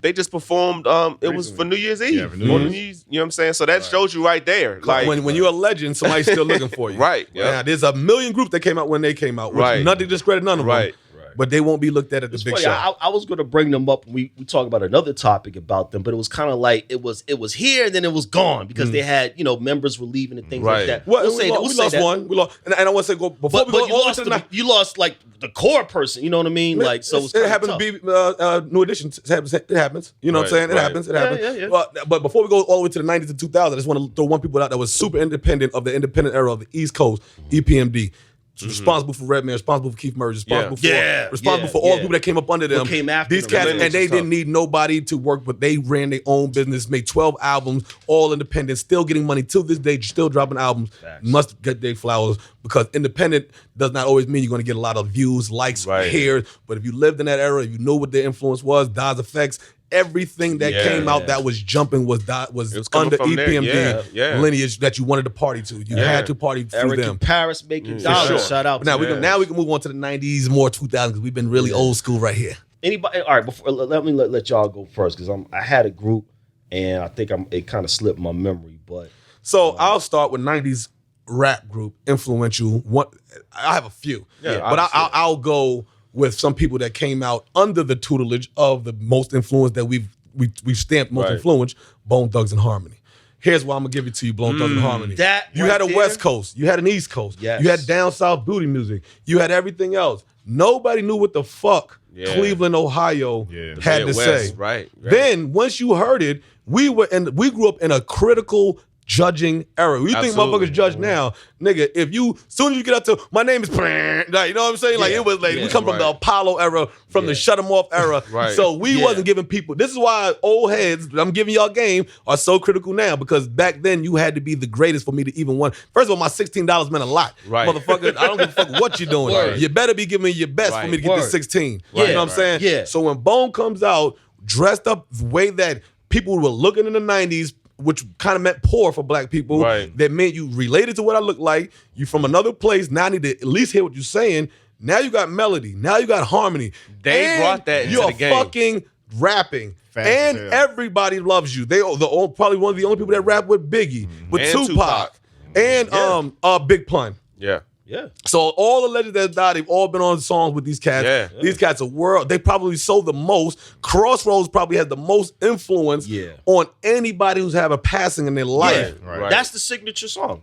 They just performed. It was for New Year's Eve. Yeah, for New Year's. You know what I'm saying? So that shows you right there. Like when you're a legend, somebody's still looking for you. Right, yeah. Now, there's a million groups that came out when they came out. Which Right. Nothing to discredit none of Right. them. But they won't be looked at the It's big funny, show. I was going to bring them up. We talk about another topic about them, but it was kind of like it was here and then it was gone because they had members were leaving and things Right. like that. Well, We'll say that- we we'll say lost that. one. We lost, and I want to say go before But we go you all the way lost to the night. you lost like the core person. You know what I mean? Like so, it happens to be New Edition. It happens. You know what I'm saying? It Right, happens. It Yeah, happens. yeah, yeah. But before we go all the way to the 90s and 2000s, I just want to throw one people out that was super independent of the independent era of the East Coast, EPMD. Responsible for Redman, responsible for Keith Murray, responsible for all the people that came up under them. What came after These them. cats, Lineage and they is didn't tough. need nobody to work, but they ran their own business, made 12 albums, all independent, still getting money till this day, still dropping albums. Facts. Must get their flowers because independent does not always mean you're going to get a lot of views, likes, Right. shares. But if you lived in that era, you know what their influence was, Daz Effects, everything that came out that was jumping was coming under from there. EPMD lineage that you wanted to party to. You had to party through Eric them. in Paris making dollars. Sure. Shout out. Now to we can move on to the 90s, more 2000s, because we've been really old school right here. Anybody? All right, before let me let y'all go first because I had a group and I think it kind of slipped my memory. But so I'll start with 90s rap group influential. I have a few, but I'll go with some people that came out under the tutelage of the most influence that we've stamped most influence, Bone Thugs and Harmony. Here's what I'm gonna give it to you, Bone Thugs and Harmony. You had a West Coast, you had an East Coast, you had down south booty music, you had everything else. Nobody knew what the fuck Cleveland, Ohio had to say. Right. Then once you heard it, we grew up in a critical judging era. You think motherfuckers judge now, nigga? If you soon as you get up to my name is, like, you know what I'm saying? Like it was like we come from the Apollo era, from the shut 'em off era. So we wasn't giving people. This is why old heads, I'm giving y'all game, are so critical now, because back then you had to be the greatest for me to even want. First of all, my $16 meant a lot, motherfucker. I don't give a fuck what you're doing. You better be giving me your best for me to get this 16. You know what I'm saying? Yeah. So when Bone comes out dressed up the way that people were looking in the 90s, which kind of meant poor for black people, that meant you related to what I look like, you from another place, now I need to at least hear what you're saying. Now you got melody, now you got harmony. They brought that into the game. You're fucking rapping. Fast and as hell. Everybody loves you. They are probably one of the only people that rap with Biggie, with And Tupac, and Big Pun. Yeah. So all the legends that died, they've all been on songs with these cats. These cats are world. They probably sold the most. Crossroads probably had the most influence on anybody who's had a passing in their life. That's the signature song.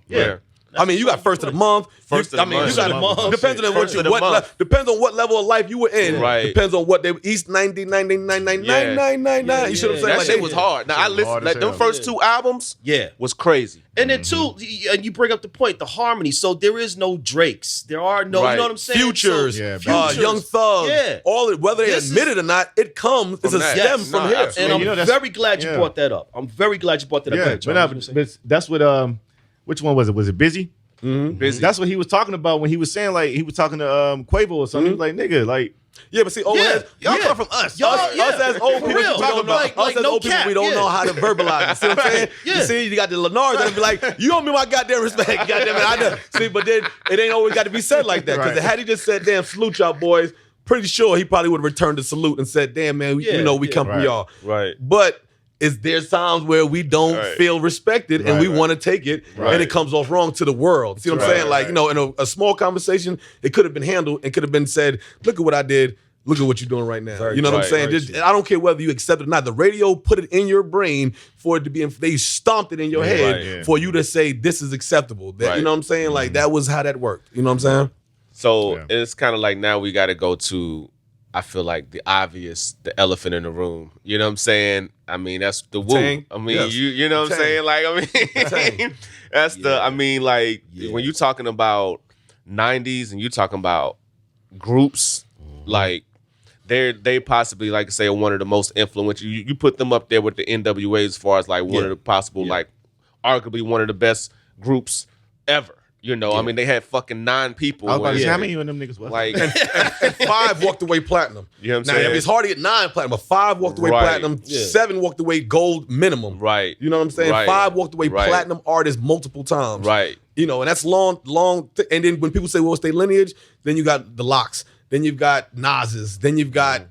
I mean, you got first of the month. Depends on what level of life you were in. Depends on what they East 90. You should have said that like shit was hard. Now I listened. Like them first two albums, was crazy. And then too, and you bring up the point, the harmony. So there is no Drakes. There are no, you know what I'm saying? Futures, Young Thug. All it, whether they admit it or not, it comes. It's a stem from here. And I'm very glad you brought that up. I'm very glad you brought that up. But that's what. Which one was it? Was it Busy? Busy. That's what he was talking about when he was saying, like, he was talking to Quavo or something. He was like, nigga, like. Yeah, but see, old heads, y'all come from us. Us as old people, we don't know. Us as old people, we don't know how to verbalize it. See what I'm saying? You see, you got the Lanard that'll be like, you owe me my goddamn respect. Goddamn it, I know. See, but then it ain't always got to be said like that. Because had he just said, damn, salute y'all boys, pretty sure he probably would have returned the salute and said, damn, man, you know we come from y'all. But there's times where we don't feel respected and we want to take it and it comes off wrong to the world. See what I'm saying? Like, you know, in a small conversation, it could have been handled. It could have been said, look at what I did. Look at what you're doing right now. You know what I'm saying? I don't care whether you accept it or not. The radio put it in your brain for it to be, they stomped it in your head for you to say, this is acceptable. That, you know what I'm saying? Like, that was how that worked. You know what I'm saying? So it's kind of like now we got to go to, I feel like the obvious, the elephant in the room. You know what I'm saying? I mean, that's the Wu. Tang. I mean, you know what I'm saying? Like, I mean, that's I mean, like, when you're talking about 90s and you're talking about groups, like, they possibly, like I say, are one of the most influential. You put them up there with the NWA as far as, like, one of the possible, like, arguably one of the best groups ever. You know, I mean, they had fucking 9 people. I was about to say, how many of them niggas was? Like, and 5 walked away platinum. You know what I'm now, saying? I mean, it's hard to get 9 platinum, but 5 walked away platinum, 7 walked away gold minimum. You know what I'm saying? 5 walked away platinum artists multiple times. You know, and that's long. And then when people say, well, what's their lineage? Then you got the Locks. Then you've got Nas's. Then you've got,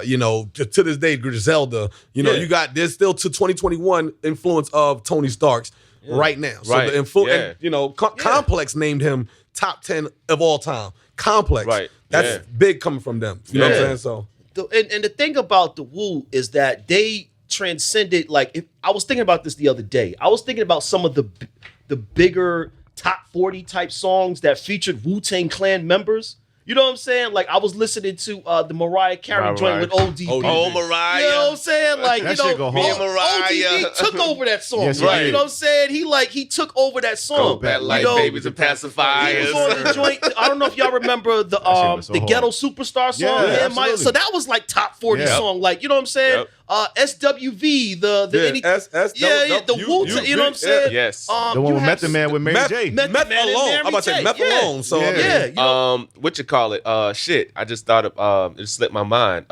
you know, to this day, Griselda. You know, you got, there's still to 2021 influence of Tony Stark's. Right now. So the and, you know, Complex named him top 10 of all time. Complex. That's big coming from them. You know what I'm saying? So and the thing about the Wu is that they transcended, like, I was thinking about this the other day. I was thinking about some of the bigger top 40 type songs that featured Wu-Tang Clan members. You know what I'm saying? Like, I was listening to the Mariah Carey joint with ODB. Oh, Mariah. You know what I'm saying? Like, that you know, shit go hard. ODB took over that song. Yes, right? You know what I'm saying? He took over that song. Go back like babies and pacifiers. He was on the joint. I don't know if y'all remember the Ghetto Superstar song. Yeah, so that was like top 40 song. Like, you know what I'm saying? SWV, the Wu-Tang, you know what I'm saying? Yes. The one with Method Man with Mary J. Meth alone. I'm about to say Meth alone. So you know, what you call it? Shit. I just thought of it slipped my mind.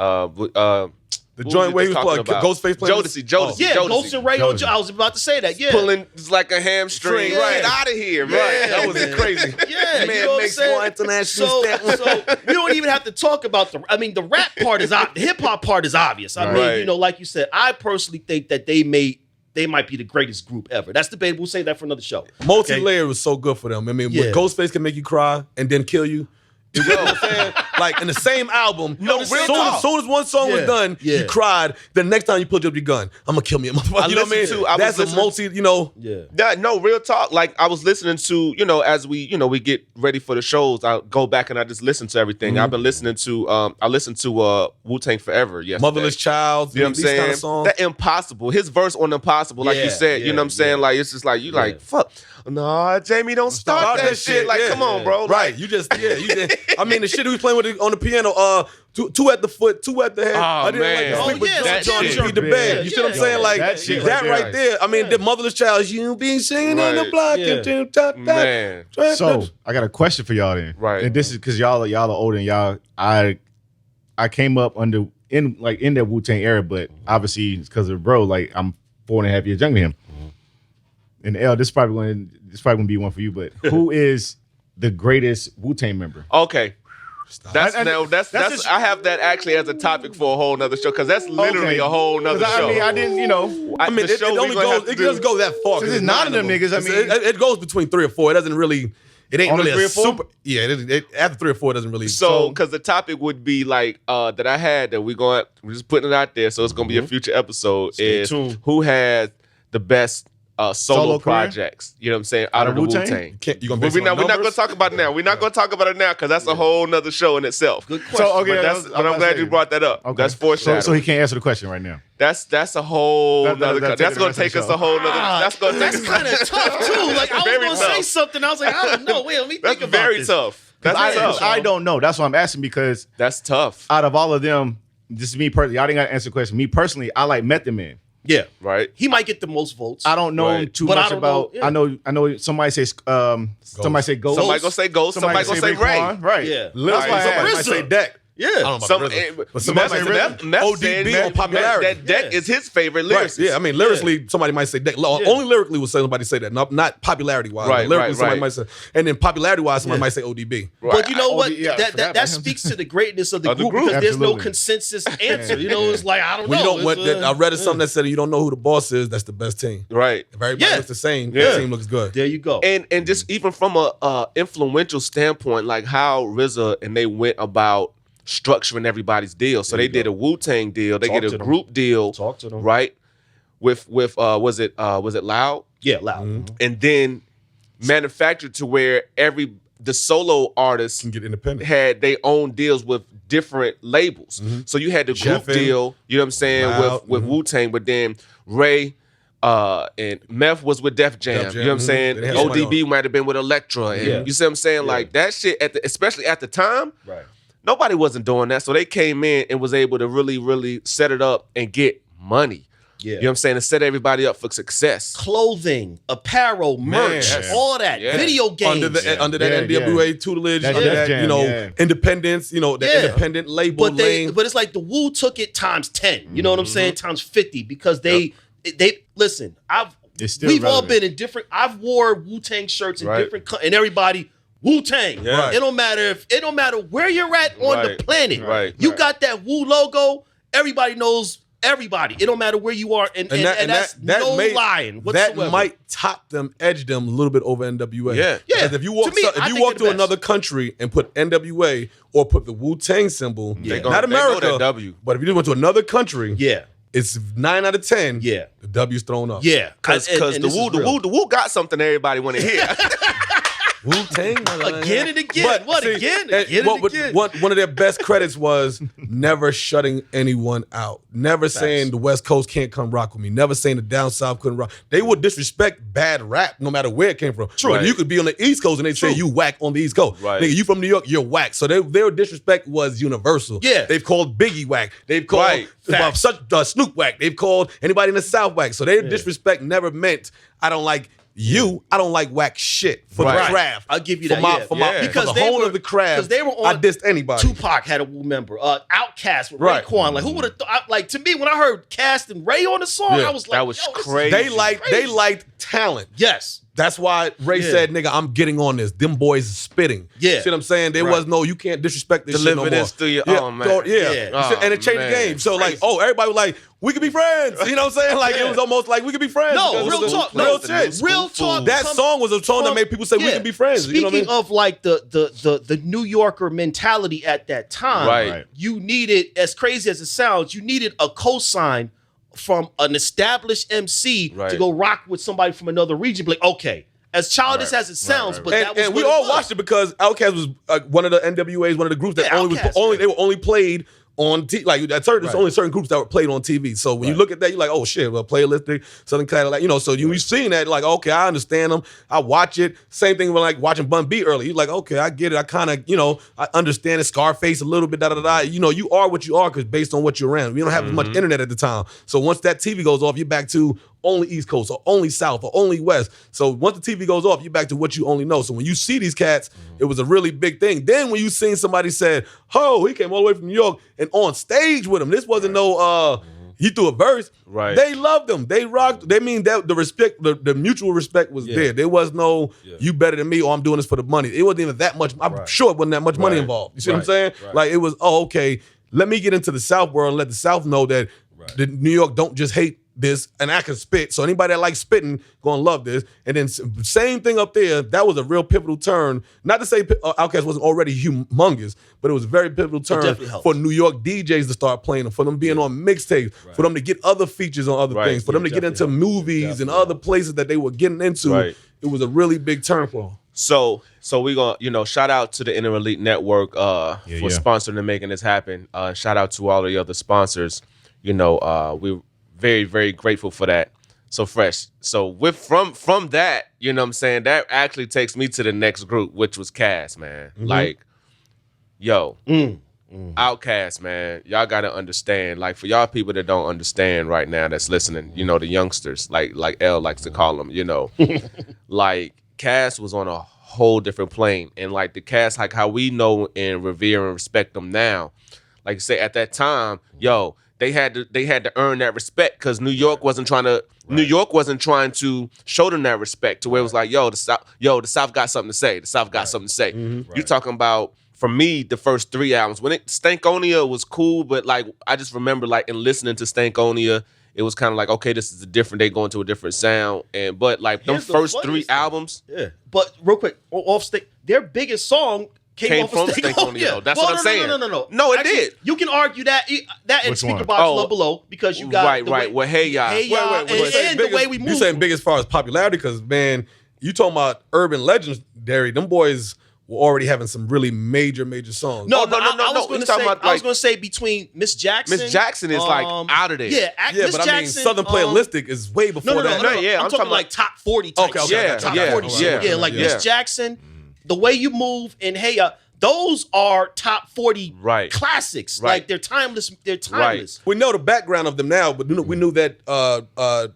The Who joint was where he was talking playing about? Ghostface playing. Jodeci. Yeah, Ghost and Ray. Jodeci. I was about to say that. Yeah, Pulling like a hamstring. Yeah. Right out of here. Yeah, Right. That was man. crazy. Yeah, Man you know what I'm makes saying? more international So we don't even have to talk about the rap part is the hip hop part is obvious. I mean, Right. you know, like you said, I personally think that they might be the greatest group ever. That's debatable. We'll say that for another show. Multi-layer was so good for them. I mean, Yeah. when Ghostface can make you cry and then kill you. You know what I'm saying? Like in the same album, No, as real soon talk. as one song was done, Yeah. you cried. The next time you pulled up your gun, I'm gonna kill me, motherfucker. You know what I mean? I was That's a listening- multi. You know, Yeah. No, real talk. Like I was listening to, as we get ready for the shows, I go back and I just listen to everything. I've been listening to I listened to Wu-Tang Forever yesterday. Motherless Child. You know what I'm these saying? kind of songs. That Impossible. His verse on Impossible, like Yeah, you said, you know what I'm saying? yeah. Like it's just like you like, fuck. Nah, Jamie, don't start that shit. Like, yeah. come on, bro. Right. Like, You just I mean, the shit he was playing with on the piano, two at the foot, two at the head. Oh, I didn't man. like to sleep with yeah, that John shit. beat the bed. You see what I'm Yeah, saying? yeah. Like That shit that right right there. I mean, the Motherless Child, you be singing on the Right. block. Yeah. And Man. So I got a question for y'all then. Right. And this is because y'all are older and y'all I came up in that Wu-Tang era, but obviously it's because of bro, like I'm 4.5 years younger than him. And L, this is probably gonna be one for you, but who is the greatest Wu-Tang member? Okay. That's I- that's just- I have that actually as a topic for a whole nother show because that's literally Okay. a whole nother 'Cause show. I didn't, I mean, the it show we only gonna have goes. to It do- doesn't go that far. Since it's nine of them niggas, I mean- it goes between 3 or 4. It doesn't really. It ain't Only really 3 a or 4? super. Yeah, after 3 or 4, it doesn't really. So, because the topic would be like that I had that we're just putting it out there, so it's gonna be a future episode. Stay is tuned. who has the best solo Solo career? projects? You know what I'm saying? Out of the Wu-Tang? Wu-Tang. You gonna But base we're it not on going to numbers? talk about it now. We're not going to talk about it now because that's a whole nother show in itself. Good question. So okay, But I'm glad you brought that up. Okay. That's foreshadowing. So he can't answer the question right now. That's a whole That- nother. that'll That's take going the to take rest us of the a whole nother. That's going to take That's us. kind of tough too. Like I was Very gonna say tough. something. I was like, I don't know. Wait, let me That's think about very this. tough. That's tough. I don't know. That's why I'm asking because That's tough. out of all of them, this is me personally. Y'all didn't got to answer the question. Me personally, I like Method Man. Yeah, Right. he might get the most votes. I don't know Right. too But I much don't about. know, I know. Somebody says somebody say Ghost. Somebody gonna say Ghost. Somebody gonna say Ray. Raekwon. Right. Yeah. That's why I Somebody asked. might say Deck. Yeah. I don't know about Some, the rhythm. But somebody somebody say might rhythm? say Meth ODB said on popularity. That Deck Yeah. is his favorite Right. lyricist. Yeah, I mean, lyrically, somebody might say Deck. Only lyrically will somebody say that, not popularity wise. Right, Lyrically, right, somebody right. might say, and then popularity wise, somebody might say ODB. But you know what? yeah, I that forgot about that him. speaks to the greatness of the Of the group group. because there's no Absolutely. consensus answer. You know, it's like I don't When you know. don't, what, It's, I read something that said you don't know who the boss is. That's the best team. Right. If everybody Yeah. looks the same, Yeah. the team looks good. there you go. And just even from a influential standpoint, like how RZA and they went about structuring everybody's deal. So they did a Wu-Tang deal. They Talk did to a them. group deal. Talk to them. Right. With was it Loud? Yeah, loud. Mm-hmm. And then manufactured to where the solo artists Can get independent. had their own deals with different labels. So you had the group Jeffin, deal, you know what I'm saying, Loud, with Wu-Tang, but then Ray and Meth was with Def Jam. Def Jam, You know what I'm saying? They had somebody ODB might have been with Elektra. And Yeah. you see what I'm saying? Like that shit especially at the time, Right. nobody wasn't doing that. So they came in and was able to really, really set it up and get money. Yeah. You know what I'm saying? And set everybody up for success. Clothing, apparel, merch, yes. all that. Yeah. Video games. Under that Yeah, NWA tutelage, That's under Def that, Jam, yeah. independence, the Yeah. independent label but lane. it's like the Wu took it times 10. You know what I'm saying? Times 50 because they listen. It's still We've all relevant. been in different. I've wore Wu-Tang shirts in Right. different and everybody Wu-Tang. Yeah. It don't matter where you're at on Right. the planet. Right. You Right. got that Wu logo. Everybody knows everybody. It don't matter where you are, and that's no lying whatsoever. That might top them, edge them a little bit over NWA. Yeah. Yeah. Because if you walk, To me, I think to they're the another country and put NWA or put the Wu-Tang symbol, They not they know America, that W. but if you went to another country, yeah, it's 9 out of 10. Yeah. the W's thrown up. yeah. Because And the this is real. Wu got something everybody want to hear. Wu-Tang Again and again. What, again? Again and again. One of their best credits was never shutting anyone out. Never saying the West Coast can't come rock with me. Never saying the down South couldn't rock. They would disrespect bad rap no matter where it came from. True. Right. You could be on the East Coast and they say you whack on the East Coast. Right. Nigga, you from New York, you're whack. So their disrespect was universal. Yeah. They've called Biggie whack. They've called Right. Snoop whack. They've called anybody in the South whack. So their disrespect never meant I don't like I don't like whack shit for the craft. I'll give you for that. Because the whole of the craft. Because they were on. I dissed anybody. Tupac had a Wu member. Outkast with Raekwon. Like who would have like to me when I heard Cast and Ray on the song, I was like, that was crazy. They liked talent. Yes. That's why Ray said, nigga, I'm getting on this. Them boys is spitting. Yeah. See what I'm saying? There was no, you can't disrespect this Deliver shit no this more. through your man. Yeah. And it changed the game. So like, everybody was like, we could be friends. You know what I'm saying? Like it was almost like we could be friends. No, real talk. Real shit. Real talk. That song was a song that made people say we can be friends. Speaking you know what I mean? of like the New Yorker mentality at that time, you needed, as crazy as it sounds, you needed a cosign from an established MC to go rock with somebody from another region. Like, okay, as childish as it sounds, but that was and we all watched it because Outkast was one of the NWAs, one of the groups that they were only played on like there's only certain groups that were played on TV. So when you look at that, you're like, oh shit, well, Playalistic, Southern Cadillac, so you seen that, like, okay, I understand them, I watch it. Same thing with like watching Bun B early. You're like, okay, I get it. I kind of, I understand it. Scarface a little bit, You are what you are because based on what you're around. We don't have as much internet at the time. So once that TV goes off, you're back to only East Coast or only South or only West. So once the TV goes off, you're back to what you only know. So when you see these cats, it was a really big thing. Then when you seen somebody said, oh, he came all the way from New York and on stage with him. This wasn't no he threw a verse. Right. They loved him. They rocked. They mean that the respect, the mutual respect was there. There was no you better than me or I'm doing this for the money. It wasn't even that much. I'm sure it wasn't that much money involved. You see what I'm saying? Like it was, okay, let me get into the South world and let the South know that the New York don't just hate this, and I can spit. So anybody that likes spitting gonna love this. And then same thing up there. That was a real pivotal turn. Not to say Outkast wasn't already humongous, but it was a very pivotal turn for New York DJs to start playing them, for them being on mixtapes, for them to get other features on other things, for them to get into movies and other places that they were getting into. It was a really big turn for them. So we're gonna, shout out to the Inner Elite Network for sponsoring and making this happen. Shout out to all the other sponsors. We're very, very grateful for that. So Fresh. So from that, you know what I'm saying, that actually takes me to the next group, which was Cast, man. Like, Outkast, man. Y'all gotta understand. Like for y'all people that don't understand right now that's listening, the youngsters, like L likes to call them, like Cast was on a whole different plane. And like the Cast, like how we know and revere and respect them now, like you say at that time, they had to earn that respect because New York wasn't trying to show them that respect to where it was like, the South got something to say. The South got something to say. You're talking about, for me, the first 3 albums. When Stankonia was cool, but like I just remember like in listening to Stankonia, it was kind of like, okay, this is they going to a different sound. But like them first 3 albums. Yeah. But real quick, their biggest song came from Stankonia. That's what I'm saying. No. No, it did. You can argue that in Speaker Box Love Below because you got right. Well, hey y'all. And the way we move. You saying big as far as popularity? Because man, you talking about urban legendary? Them boys were already having some really major songs. No. I was going to say between Miss Jackson. Miss Jackson is like out of there. Yeah, Miss Jackson, I mean Southern Playalistic is way before that. No. I'm talking like top 40 type shit. Top 40 shit. Yeah, like Miss Jackson. The way you move and those are top 40 classics. Like they're timeless. They're timeless. We know the background of them now, but we knew that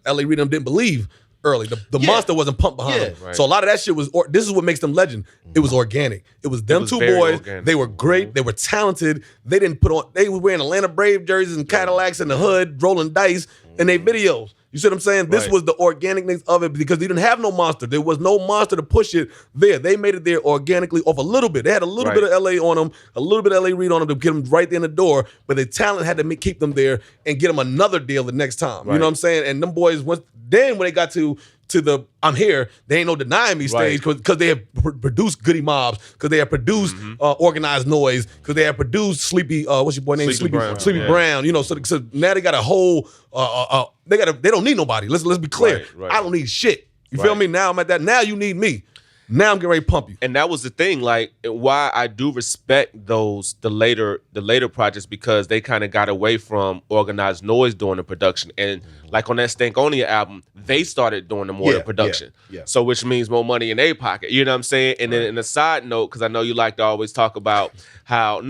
L.A. Reid didn't believe early. The monster wasn't pumped behind them. So a lot of that shit was. This is what makes them legend. It was organic. It was them two boys. Organic. They were great. They were talented. They didn't put on. They were wearing Atlanta Brave jerseys and Cadillacs in the hood, rolling dice in their videos. You see what I'm saying? This was the organicness of it because they didn't have no monster. There was no monster to push it there. They made it there organically off a little bit. They had a little bit of LA on them, a little bit of LA Reid on them to get them right there in the door, but the talent had to keep them there and get them another deal the next time. You know what I'm saying? And them boys, when they got to the I'm here, they ain't no denying me stage because they have produced Goody Mobs, because they have produced Organized Noise, because they have produced Sleepy, what's your boy name? Sleepy Brown. So now they got a whole they don't need nobody. Let's be clear. I don't need shit. You feel me? Now I'm at that. Now you need me. Now I'm getting ready to pump you. And that was the thing, like why I do respect the later projects, because they kind of got away from Organized Noise doing the production. And like on that Stankonia album, they started doing the more the production. So which means more money in their pocket. You know what I'm saying? And then in a side note, because I know you like to always talk about how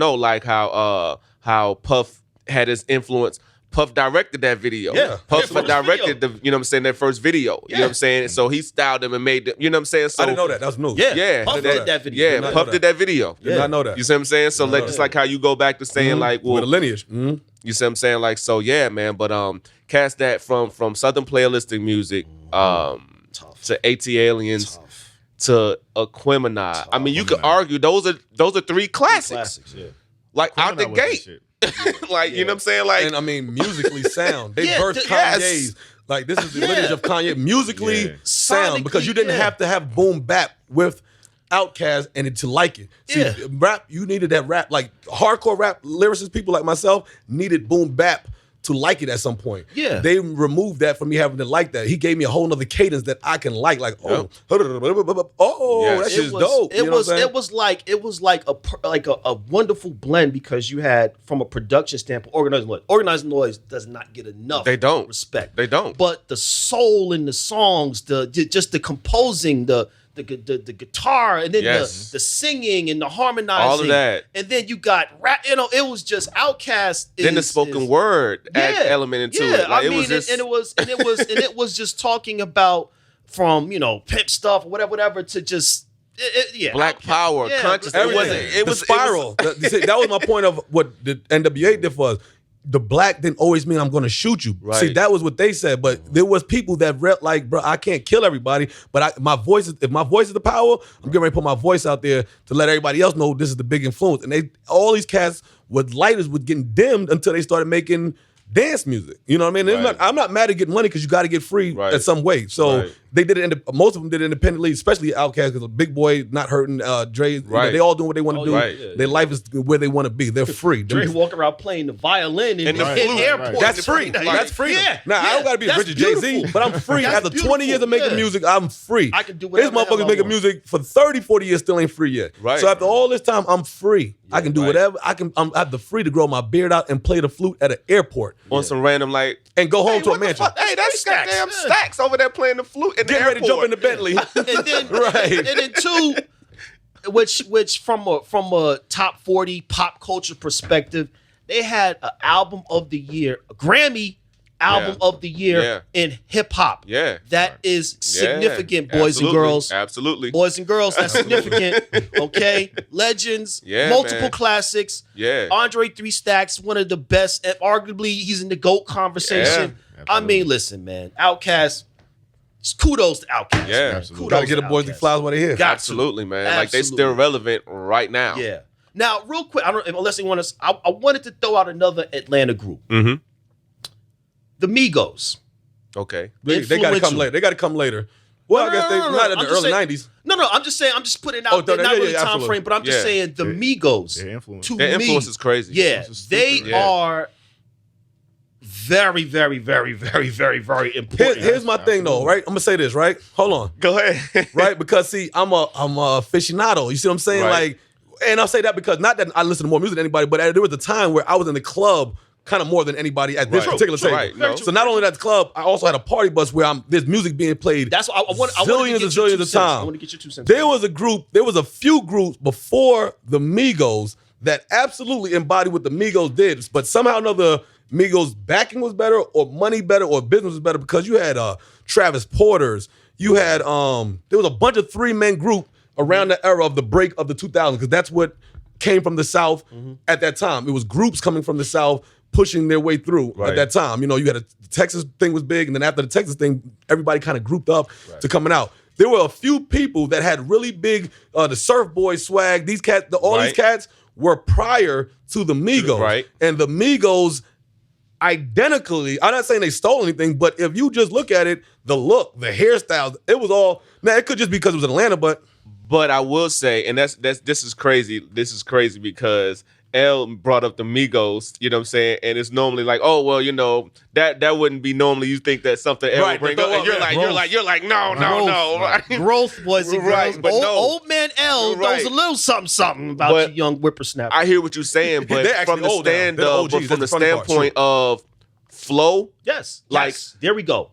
Puff had his influence. Puff directed that video. Yeah. Puff Yeah, directed the, you know what I'm saying, their first video. You know what I'm saying? So he styled them and made them, you know what I'm saying? So I didn't know that. That was new. Yeah. Puff did that video. Yeah, Puff did that video. Did not know that. You see what I'm saying? So like, just like how you go back to saying like, well, with a lineage. Mm-hmm. you see what I'm saying? Like, so yeah, man. But cast that from Southern playalistic music to AT Aliens to Aquemini. I mean, you could argue those are three classics. Yeah. Like out the Aquemini was that gate. shit. Like, you know what I'm saying? Like, And I mean, musically sound. They Yeah, birthed yes. Kanye's. Like, this is the lineage of Kanye. Musically Yeah. sound. Because you didn't Sonically, yeah. have to have boom bap with Outkast and it to like it. See, Yeah. rap, you needed that rap. Like, hardcore rap lyricists, people like myself, needed boom bap to like it at some point. Yeah. They removed that from me having to like that. He gave me a whole nother cadence that I can like. Like, Yep. that Yes. shit's dope. It You know what was. I'm saying? It was like a wonderful blend because you had, from a production standpoint, organizing noise. Organizing noise does not get enough. They don't. respect. They don't. But the soul in the songs, just the composing, the guitar, and then Yes. the singing and the harmonizing, All of that. and then you got rap. You know, it was just Outkast. then the spoken word add element into it. Like, I it mean, was just, and it was just talking about from pimp stuff or whatever to just Black power, yeah, consciousness. It Everything. wasn't. It the was spiral. That was my point of what the NWA did for us. The black didn't always mean I'm going to shoot you. Right. See, that was what they said. But there was people that like, bro, I can't kill everybody. But if my voice is the power, I'm getting ready to put my voice out there to let everybody else know this is the big influence. And all these cats with lighters was getting dimmed until they started making dance music. You know what I mean? Right. I'm not mad at getting money because you got to get free Right. at some way. So Right. they did it. Most of them did it independently, especially Outkast, because Big Boy not hurting Dre. You know, Right. they all doing what they want to do. Right. Yeah. Their life is where they want to be. They're free. Dre walking around playing the violin in And the the flute. airport. That's free. Like, That's freedom. Yeah, Now I don't gotta be as that's rich as Jay-Z, beautiful. but I'm free. That's After 20 years of making beautiful, yeah. music, I'm free. I can do These whatever the hell motherfuckers I making want. music for 30, 40 years still ain't free yet. Right. So after all this time, I'm free. I can do right. whatever. I have the free to grow my beard out and play the flute at an airport on some random like, and go home to a what the mansion. fuck? Hey, that's Stacks. goddamn Yeah. Stacks over there playing the flute in the Get ready to jump in the airport. Bentley. and then Right. and then two, which from a top 40 pop culture perspective, they had an album of the year, a Grammy album Yeah. of the year Yeah. in hip hop. Yeah. That is significant, Yeah. boys and Absolutely. girls. Absolutely. Boys and girls, that's significant. Okay, legends, Yeah, multiple man. classics. Yeah. Andre 3 Stacks, one of the best, and arguably he's in the GOAT conversation. Yeah, I mean, listen, man, Outkast. Kudos to Outkast. Yeah. man. Absolutely. Kudos Gotta get to the boys the Outkast. flowers while they're here. Got to. Absolutely, man. Like they Absolutely. still relevant right now. Yeah. Now, real quick, I don't unless you want to. I wanted to throw out another Atlanta group, Mm-hmm. the Migos. Okay. They got to come Influential. later. They got to come later. Well, I guess they not in I'm the just early saying- 90s. No, I'm just saying. I'm just putting it Oh, out there. yeah, Not yeah, really yeah, time absolutely. frame, but I'm just Yeah. saying the Their- Migos. their influence. To Their me, influence is crazy. Yeah, Influence is they stupid. Yeah. are very, very, very, very, very, very important. Here's my thing though, right? I'm gonna say this, right? Hold on. Go ahead. Right? Because see, I'm a aficionado. You see what I'm saying? Right. Like, and I'll say that because not that I listen to more music than anybody, but there was a time where I was in the club kind of more than anybody at this Right. particular True. table. Right. No. So not only that club, I also had a party bus where there's music being played. That's what I want. I Zillions want to and get your zillions 2 of cents. time. I want to get your 2 cents. There was a few groups before the Migos that absolutely embodied what the Migos did, but somehow or another, Migos backing was better, or money better, or business was better because you had Travis Porter's, you had there was a bunch of 3-man group around the era of the break of the 2000s because that's what came from the South at that time. It was groups coming from the South pushing their way through at Right. that time. You know, you had the Texas thing was big, and then after the Texas thing, everybody kind of grouped up to coming out. There were a few people that had really big the Surf Boy swag. These cats, all these Right. cats were prior to the Migos, Right. and the Migos identically. I'm not saying they stole anything, but if you just look at it, the look, the hairstyles, it was all. Now it could just be because it was Atlanta, but But I will say, and this is crazy. This is crazy because L brought up the Migos, you know what I'm saying? And it's normally like, oh well, you know, that wouldn't be normally you think that something L Right, would bring but up. And you're yeah, like, you're like, no, right? Growth, boys and girls. Right, but old, no. old man L Right. knows a little something about But you young whippersnapper. I hear what you're saying, but They're actually from the old now. stand They're up, OGs. but That's from the the funny part, standpoint of flow, yes, like- yes. There we go.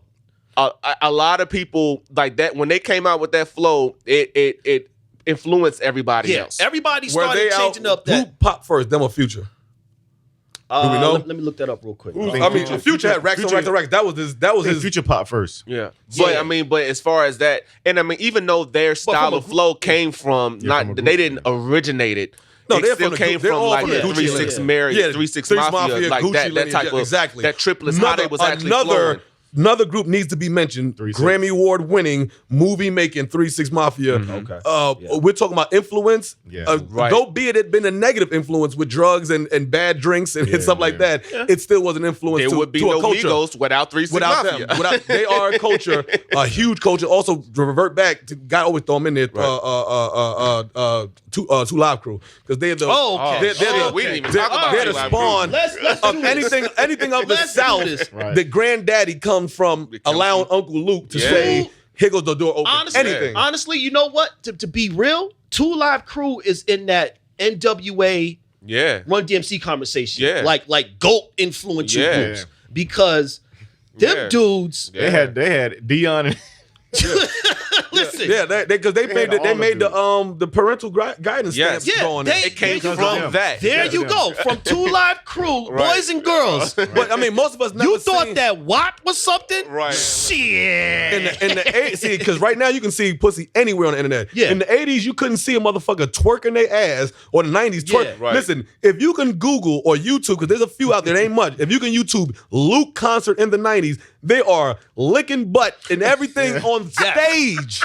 a lot of people like that when they came out with that flow, it influenced everybody Yeah, else. everybody were started they changing out? up that. Who popped first? Them or Future? Do we know? Let me look that up real quick. I mean, Future had racks on racks on racks. That was his. Future Pop first. Yeah. But I mean, but as far as that, and I mean, even though their style of flow came from they didn't originate it. No, it still came from like the 3-6 Mary, 3-6 Mafia, like Gucci that type of exactly. that triplets. How they was actually flowing. Another group needs to be mentioned. 3-6. Grammy Award winning movie making 3-6 Mafia. Okay. We're talking about influence. Yeah. Right. Though be it had been a negative influence with drugs and bad drinks and stuff like that, it still was an influence There would be no a culture. Migos without 3-6 Without Mafia. them, they are a culture, a huge culture. Also, to revert back to God always throw them in there. Two Live Crew because they're the We didn't even talk about they're the Two Live spawn Crew. Let's of do this. anything of the Let's do South. this. Right. The granddaddy comes from allowing Uncle Luke to say, "Here goes the door open." Honestly, you know what? To be real, 2 Live Crew is in that NWA Run DMC conversation. Yeah. Like GOAT influential Yeah. groups. Because them dudes, They had Dion and listen. Yeah, because they made the parental guidance Yes. stamp Yeah, go on they- there. It came There from you go. that. There you go. From 2 Live Crew, boys and girls. But I mean, most of us never You thought seen, that WAP was something? Right. Shit. in the see, because right now you can see pussy anywhere on the internet. Yeah. In the 80s, you couldn't see a motherfucker twerking their ass, or the 90s twerk. Yeah. Right. Listen, if you can Google or YouTube, because there's a few out there, there ain't much. If you can YouTube Luke concert in the 90s, they are licking butt and everything on stage.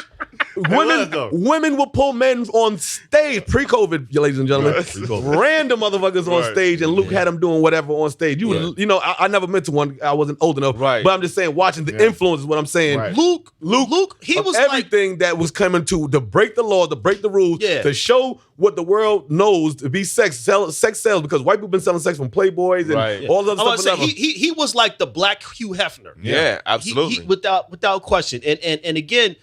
Women will pull men on stage pre-COVID, ladies and gentlemen. Random motherfuckers on stage, and Luke had them doing whatever on stage. You know, I never meant to one. I wasn't old enough. Right. But I'm just saying, watching the influence is what I'm saying. Right. Luke, he Of was everything that was coming to break the law, to break the rules, Yeah. to show what the world knows to be sex sells, because white people been selling sex from Playboys and Right. all the I'm other gonna stuff. say he was like the black Hugh Hefner. Yeah, absolutely. He, without question. And again,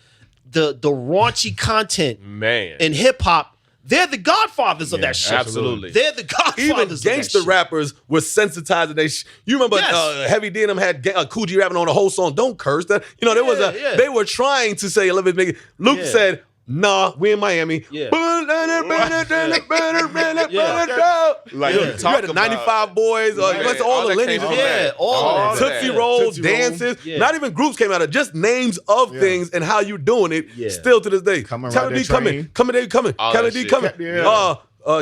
the raunchy content Man. in hip hop, they're the godfathers of that shit. absolutely. They're the godfathers Even of that gangster shit. rappers were sensitizing they. You remember Yes. Heavy D and them had Cool G rapping on the whole song. Don't curse that. You know there was Yeah. They were trying to say a little bit. Luke Yeah. said, "Nah, we in Miami." Yeah. Like You you had talk the about 95 Boys, Right. all the that lineage. came from Yeah, that. all of that. Tootsie that. Rolls, Tootsie Roll. dances. Yeah. Not even groups came out of just names of things and how you doing it. Yeah. Still to this day. Coming Khaled right D that coming. train. All Khaled that D shit. coming. Yeah.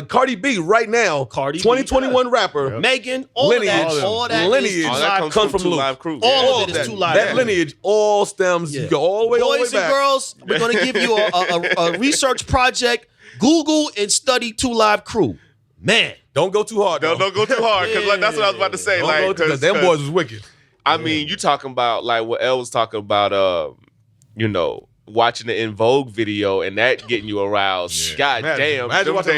Cardi B right now. Cardi B, 2021 rapper. Megan, all Lineage. that, all that Lineage. is All Two that Live comes Crew. from Luke. Live Crew. All of it Yeah. is Two Live That Crew. lineage all stems. Yeah. You go all the way, all the way Boys and back. girls, we're going to give you a research project. Google and study 2 Live Crew. Man. Don't go too hard. Don't go too hard because that's what I was about to say. Don't Like, go too, 'cause them boys was wicked. I mean, you talking about like what Elle was talking about. Watching the In Vogue video and that getting you aroused. God damn, Imagine them watching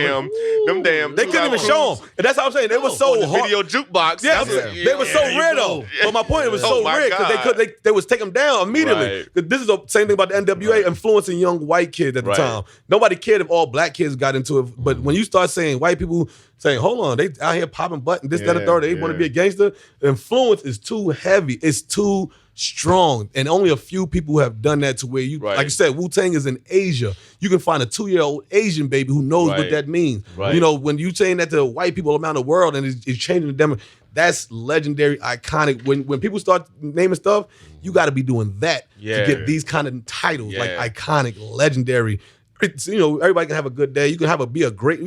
damn. They couldn't even show them. And that's what I'm saying. They were so on the hard. video jukebox. Yeah, That's they were so rare though. But my point, it was so my rare because God. they was take them down immediately. Right. 'Cause this is the same thing about the NWA influencing young white kids at the Right. time. Nobody cared if all black kids got into it. But when you start saying white people saying, "Hold on, they out here popping button, this, that, and third, they want to be a gangster," influence is too heavy. It's too strong, and only a few people have done that to where you, Right. like you said, Wu-Tang is in Asia. You can find a 2-year-old Asian baby who knows what Right. that means. Right. You know, when you saying that to white people around the world and it's changing the demo, that's legendary, iconic. When people start naming stuff, you got to be doing that Yeah. to get these kind of titles, like Yeah. iconic, legendary. It's, everybody can have a good day. You can be a great.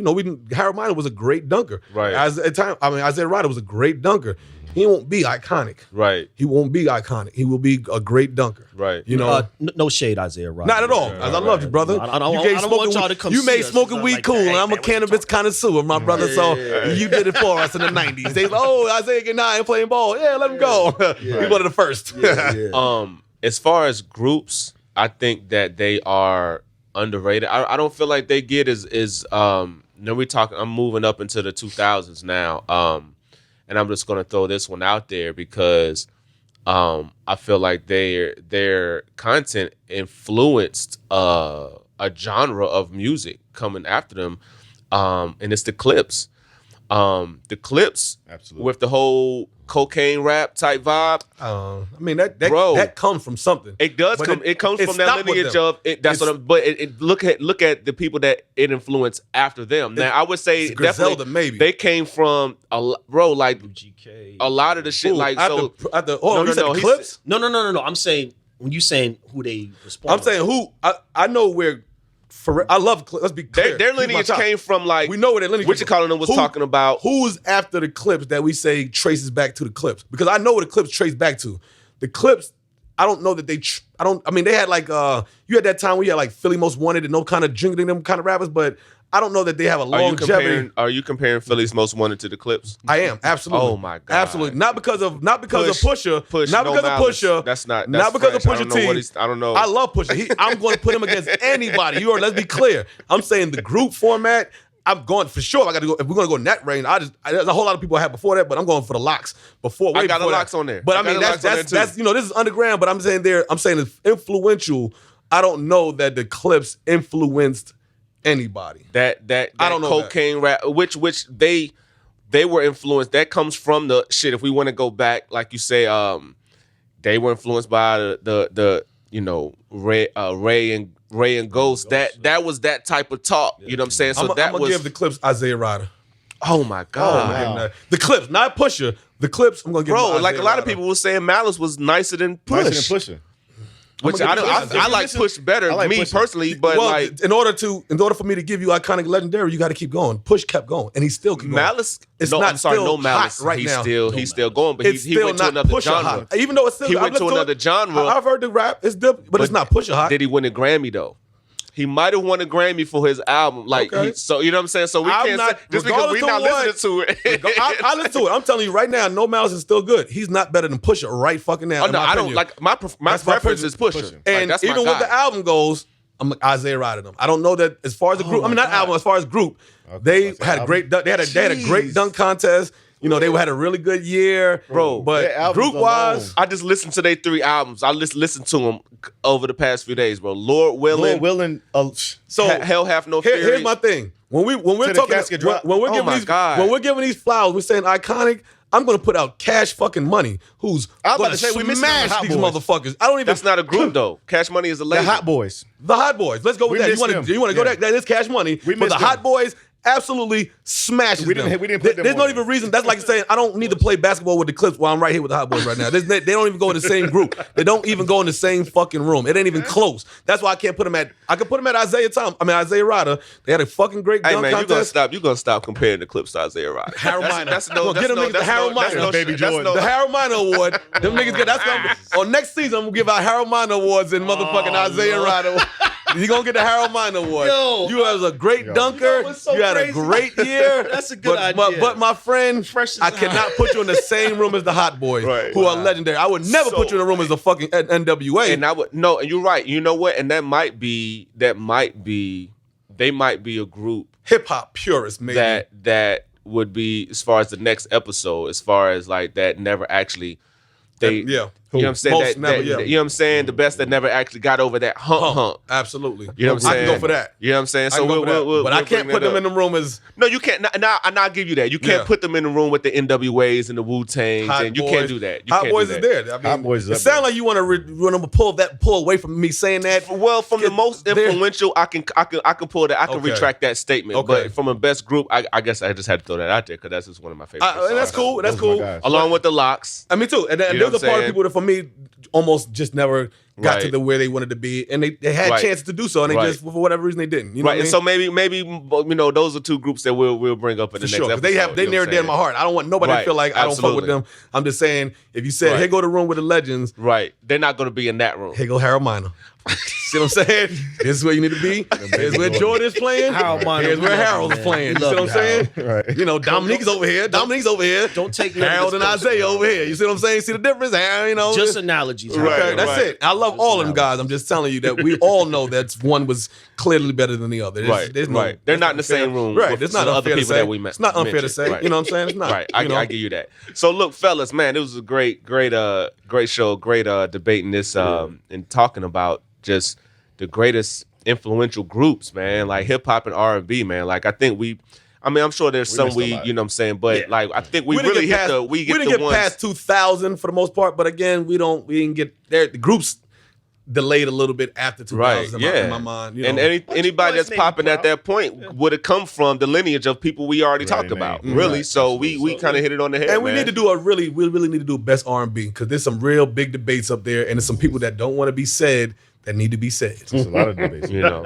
Harold Miner was a great dunker. Right. Isaiah Ryder was a great dunker. He won't be iconic. Right. He won't be iconic. He will be a great dunker. Right. No shade, Isaiah Ryder. Not at all. As I love you, brother. I don't gave want smoking y'all weed- to come You see made us. smoking It's weed like, cool, hey, and I'm man, a what you cannabis connoisseur, my brother. So you did it for us in the '90s. They Isaiah getting high and playing ball. Yeah, let him go. He one of the first. As far as groups, I think that they are underrated. I don't feel like they get I'm moving up into the 2000s now. And I'm just gonna throw this one out there because I feel like their content influenced a genre of music coming after them. And it's the Clips. The Clips, Absolutely. with the whole cocaine rap type vibe. I mean that Bro. that comes from something. It does But come. It comes from that stopped with lineage them. of it. That's what. But look at the people that it influenced after them. Now I would say It's Griselda, definitely maybe. they came from bro, like GK. a lot of the shit. Ooh, Like after, so. hold on, you said the he Clips? No. I'm saying when you saying who they respond. I'm saying who I know where. I love Clips. Let's be clear. Their Keep my lineage top. came from like We know where their lineage Richard came from. Collins was talking about. Who's after the Clips that we say traces back to the Clips? Because I know where the Clips trace back to. The Clips, I don't know that they. I mean, they had like you had that time where you had like Philly Most Wanted and no kind of drinking them kind of rappers, but I don't know that they have a longevity. Are you comparing Philly's Most Wanted to the Clips? I am absolutely. Oh my God. absolutely not because of Pusha, Push, not no because malice. of Pusha. That's not because of fresh. I Pusha don't know what T. he's- I don't know. I love Pusha. I'm going to put him against anybody. Let's be clear. I'm saying the group format. I'm going for sure. I got to go. If we're going to go in that range, there's a whole lot of people I had before that, but I'm going for the locks before. I got the before that. locks on there. But I I mean, got the locks on there, that's this is underground. But I'm saying it's influential. I don't know that the Clips influenced anybody. That I don't know cocaine rap, which they were influenced. That comes from the shit. If we want to go back, like you say, they were influenced by the Ray and Ghost. That was that type of talk. You know what I'm saying? So I'm gonna give the Clips Isaiah Ryder. oh my god, wow. The Clips, not Pusha. The Clips. I'm gonna give bro. him Like a Isaiah lot of Ryder. people were saying, Malice was nicer than Push, Nicer than Pusha. which I'm I gonna give don't. Push. I like Push better, I like me Push. personally. But well, like in order for me to give you iconic legendary, you got to keep going. Push kept going, and he still kept going. Malice, It's no, not I'm sorry, still no Malice. hot right he's now. still going, but It's he still went to not another Pusha genre. hot. Even though it's still, He I've went to listened another it. genre. I've heard the rap. It's different, but it's not Pusha hot. Did he win a Grammy though? He might have won a Grammy for his album. Like, Okay. so you know what I'm saying? So we I'm can't not- say just because regardless we're not of what- listening to it. I listen to it. I'm telling you right now, No Malice is still good. He's not better than Pusha right fucking now. Oh in no, my I don't opinion. like my That's my preference is Pusha. Pusha. Like, And that's my even guy. with the album goes, I'm Isaiah Ryder them. I don't know that as far as the group. I mean, not album. As far as group, they had a great. They had a great dunk contest. You know, they had a really good year, Bro, But their albums group wise, I just listened to their 3 albums. I listened to them over the past few days, bro. Lord willing, Lord willing. so Hell Hath No Fury. here's my thing. When we're the talking, casket drop. when we're Oh giving my these, God. when we're giving these flowers, we're saying iconic. I'm gonna put out Cash fucking Money, who's I was about gonna to say, we missing smash the Hot these Boys. motherfuckers. I don't even. That's not a group though. Cash Money is a The label. Hot Boys. The Hot Boys. Let's go with We that. missed them. You want to go Yeah. that is Cash Money. We But missed the them. Hot Boys absolutely smashes We didn't them. put them There's on not there. even a reason. That's like saying I don't need to play basketball with the Clips while I'm right here with the Hot Boys right now. They don't even go in the same group. They don't even go in the same fucking room. It ain't even close. That's why I can't put them at. I can put them at Isaiah Ryder. They had a fucking great Hey dunk man, contest. you gonna stop comparing the Clips to Isaiah Ryder. Harold Miner. That's Well, get them niggas the Harold Miner. Baby Jordan. The Harold Miner Award. Them niggas get on next season. I'm gonna give out Harold Miner awards and motherfucking Isaiah Ryder. You gonna get the Harold Miner Award. Yo. You was a great dunker. You know what's so you had crazy? a great year. That's a good but, idea. But my friend, Fresh as I hell. cannot put you in the same room as the Hot Boys, Right. who are legendary. I would never put you in a room as the fucking NWA. And I would no, and you're right. You know what? And they might be a group Hip hop purists, maybe. that would be as far as the next episode, as far as like that never actually they Yeah. You know what I'm saying? Most That, never, that- yeah. You know what I'm saying? The best that never actually got over that hump. Absolutely. You know what I'm I saying? can go for that. You know what I'm saying? I can go for that. But I we'll can't bring put that them up. in the room as No, you can't. And I'll give you that. You can't Yeah. put them in the room with the NWAs and the Wu-Tangs, Hot and you Boys. can't do that. You Hot can't Boys do is that. there. I mean, Hot Boys is it up sounds there. like you want to pull away from me saying that. Well, from the most They're- influential, I can pull that. I can Okay. retract that statement. Okay. But from a best group, I guess I just had to throw that out there because that's just one of my favorite. And that's songs. cool. That's Those are my cool. guys. Along with the Locks. I mean, too. And You know there's a what I'm part of saying? people that, for me, almost just never got to Right. the where they wanted to be, and they had Right. chances to do so, and they Right. just for whatever reason they didn't. You know Right, what I and mean? so maybe those are two groups that we'll bring up in For the sure, next 'cause episode. they near and dear in my heart. I don't want nobody to Right. feel like I don't fuck with Absolutely. them. I'm just saying, if you said, Right. "Here go the room with the legends," Right, they're not going to be in that room. here go Harold Miner. See what I'm saying? This is where you need to be. Here's where Jordan's playing. Harold Miner, Here's we where love you, Harold's man. playing. We You see what I'm love you, saying? Right. You know, Dominique's over here. Dominique's over here. Don't take none of Harold this and personal, Isaiah man. over here. You see what I'm saying? See the difference? You know, Just analogies. Okay, Right, that's right. it. I love all of them guys. I'm just telling you that we all know that one was clearly better than the other. Right, right. They're not in the same room Right. with It's not some other unfair to people say. that we met. It's not unfair to mentioned. say. Right. You know what I'm saying? It's not. Right, you know? I give you that. So look, fellas, man, it was a great show, great debating this and talking about just the greatest influential groups, man, like hip hop and R&B, man. Like I think I mean, I'm sure there's some missed a lot. you know what I'm saying, but Yeah. like I think we didn't really get hit past- we didn't the get ones. past 2000 for the most part, but again, we didn't get there. The groups delayed a little bit after 2000 Right, in my mind. You and know. anybody that's boys popping name at that point would have come from the lineage of people we already talked man. about, Mhm. really. Right, So we kind of hit it on the head, And we man. need to do we really need to do best R&B because there's some real big debates up there, and there's some people that don't want to be said that need to be said. There's a lot of debates. you know.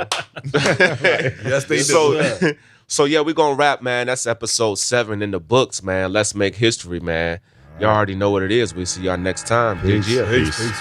Yes, they do. So, so yeah, we're gonna wrap, man. That's episode 7 in the books, man. Let's make history, man. Y'all already know what it is. We see y'all next time. Peace. GG. Peace. Peace.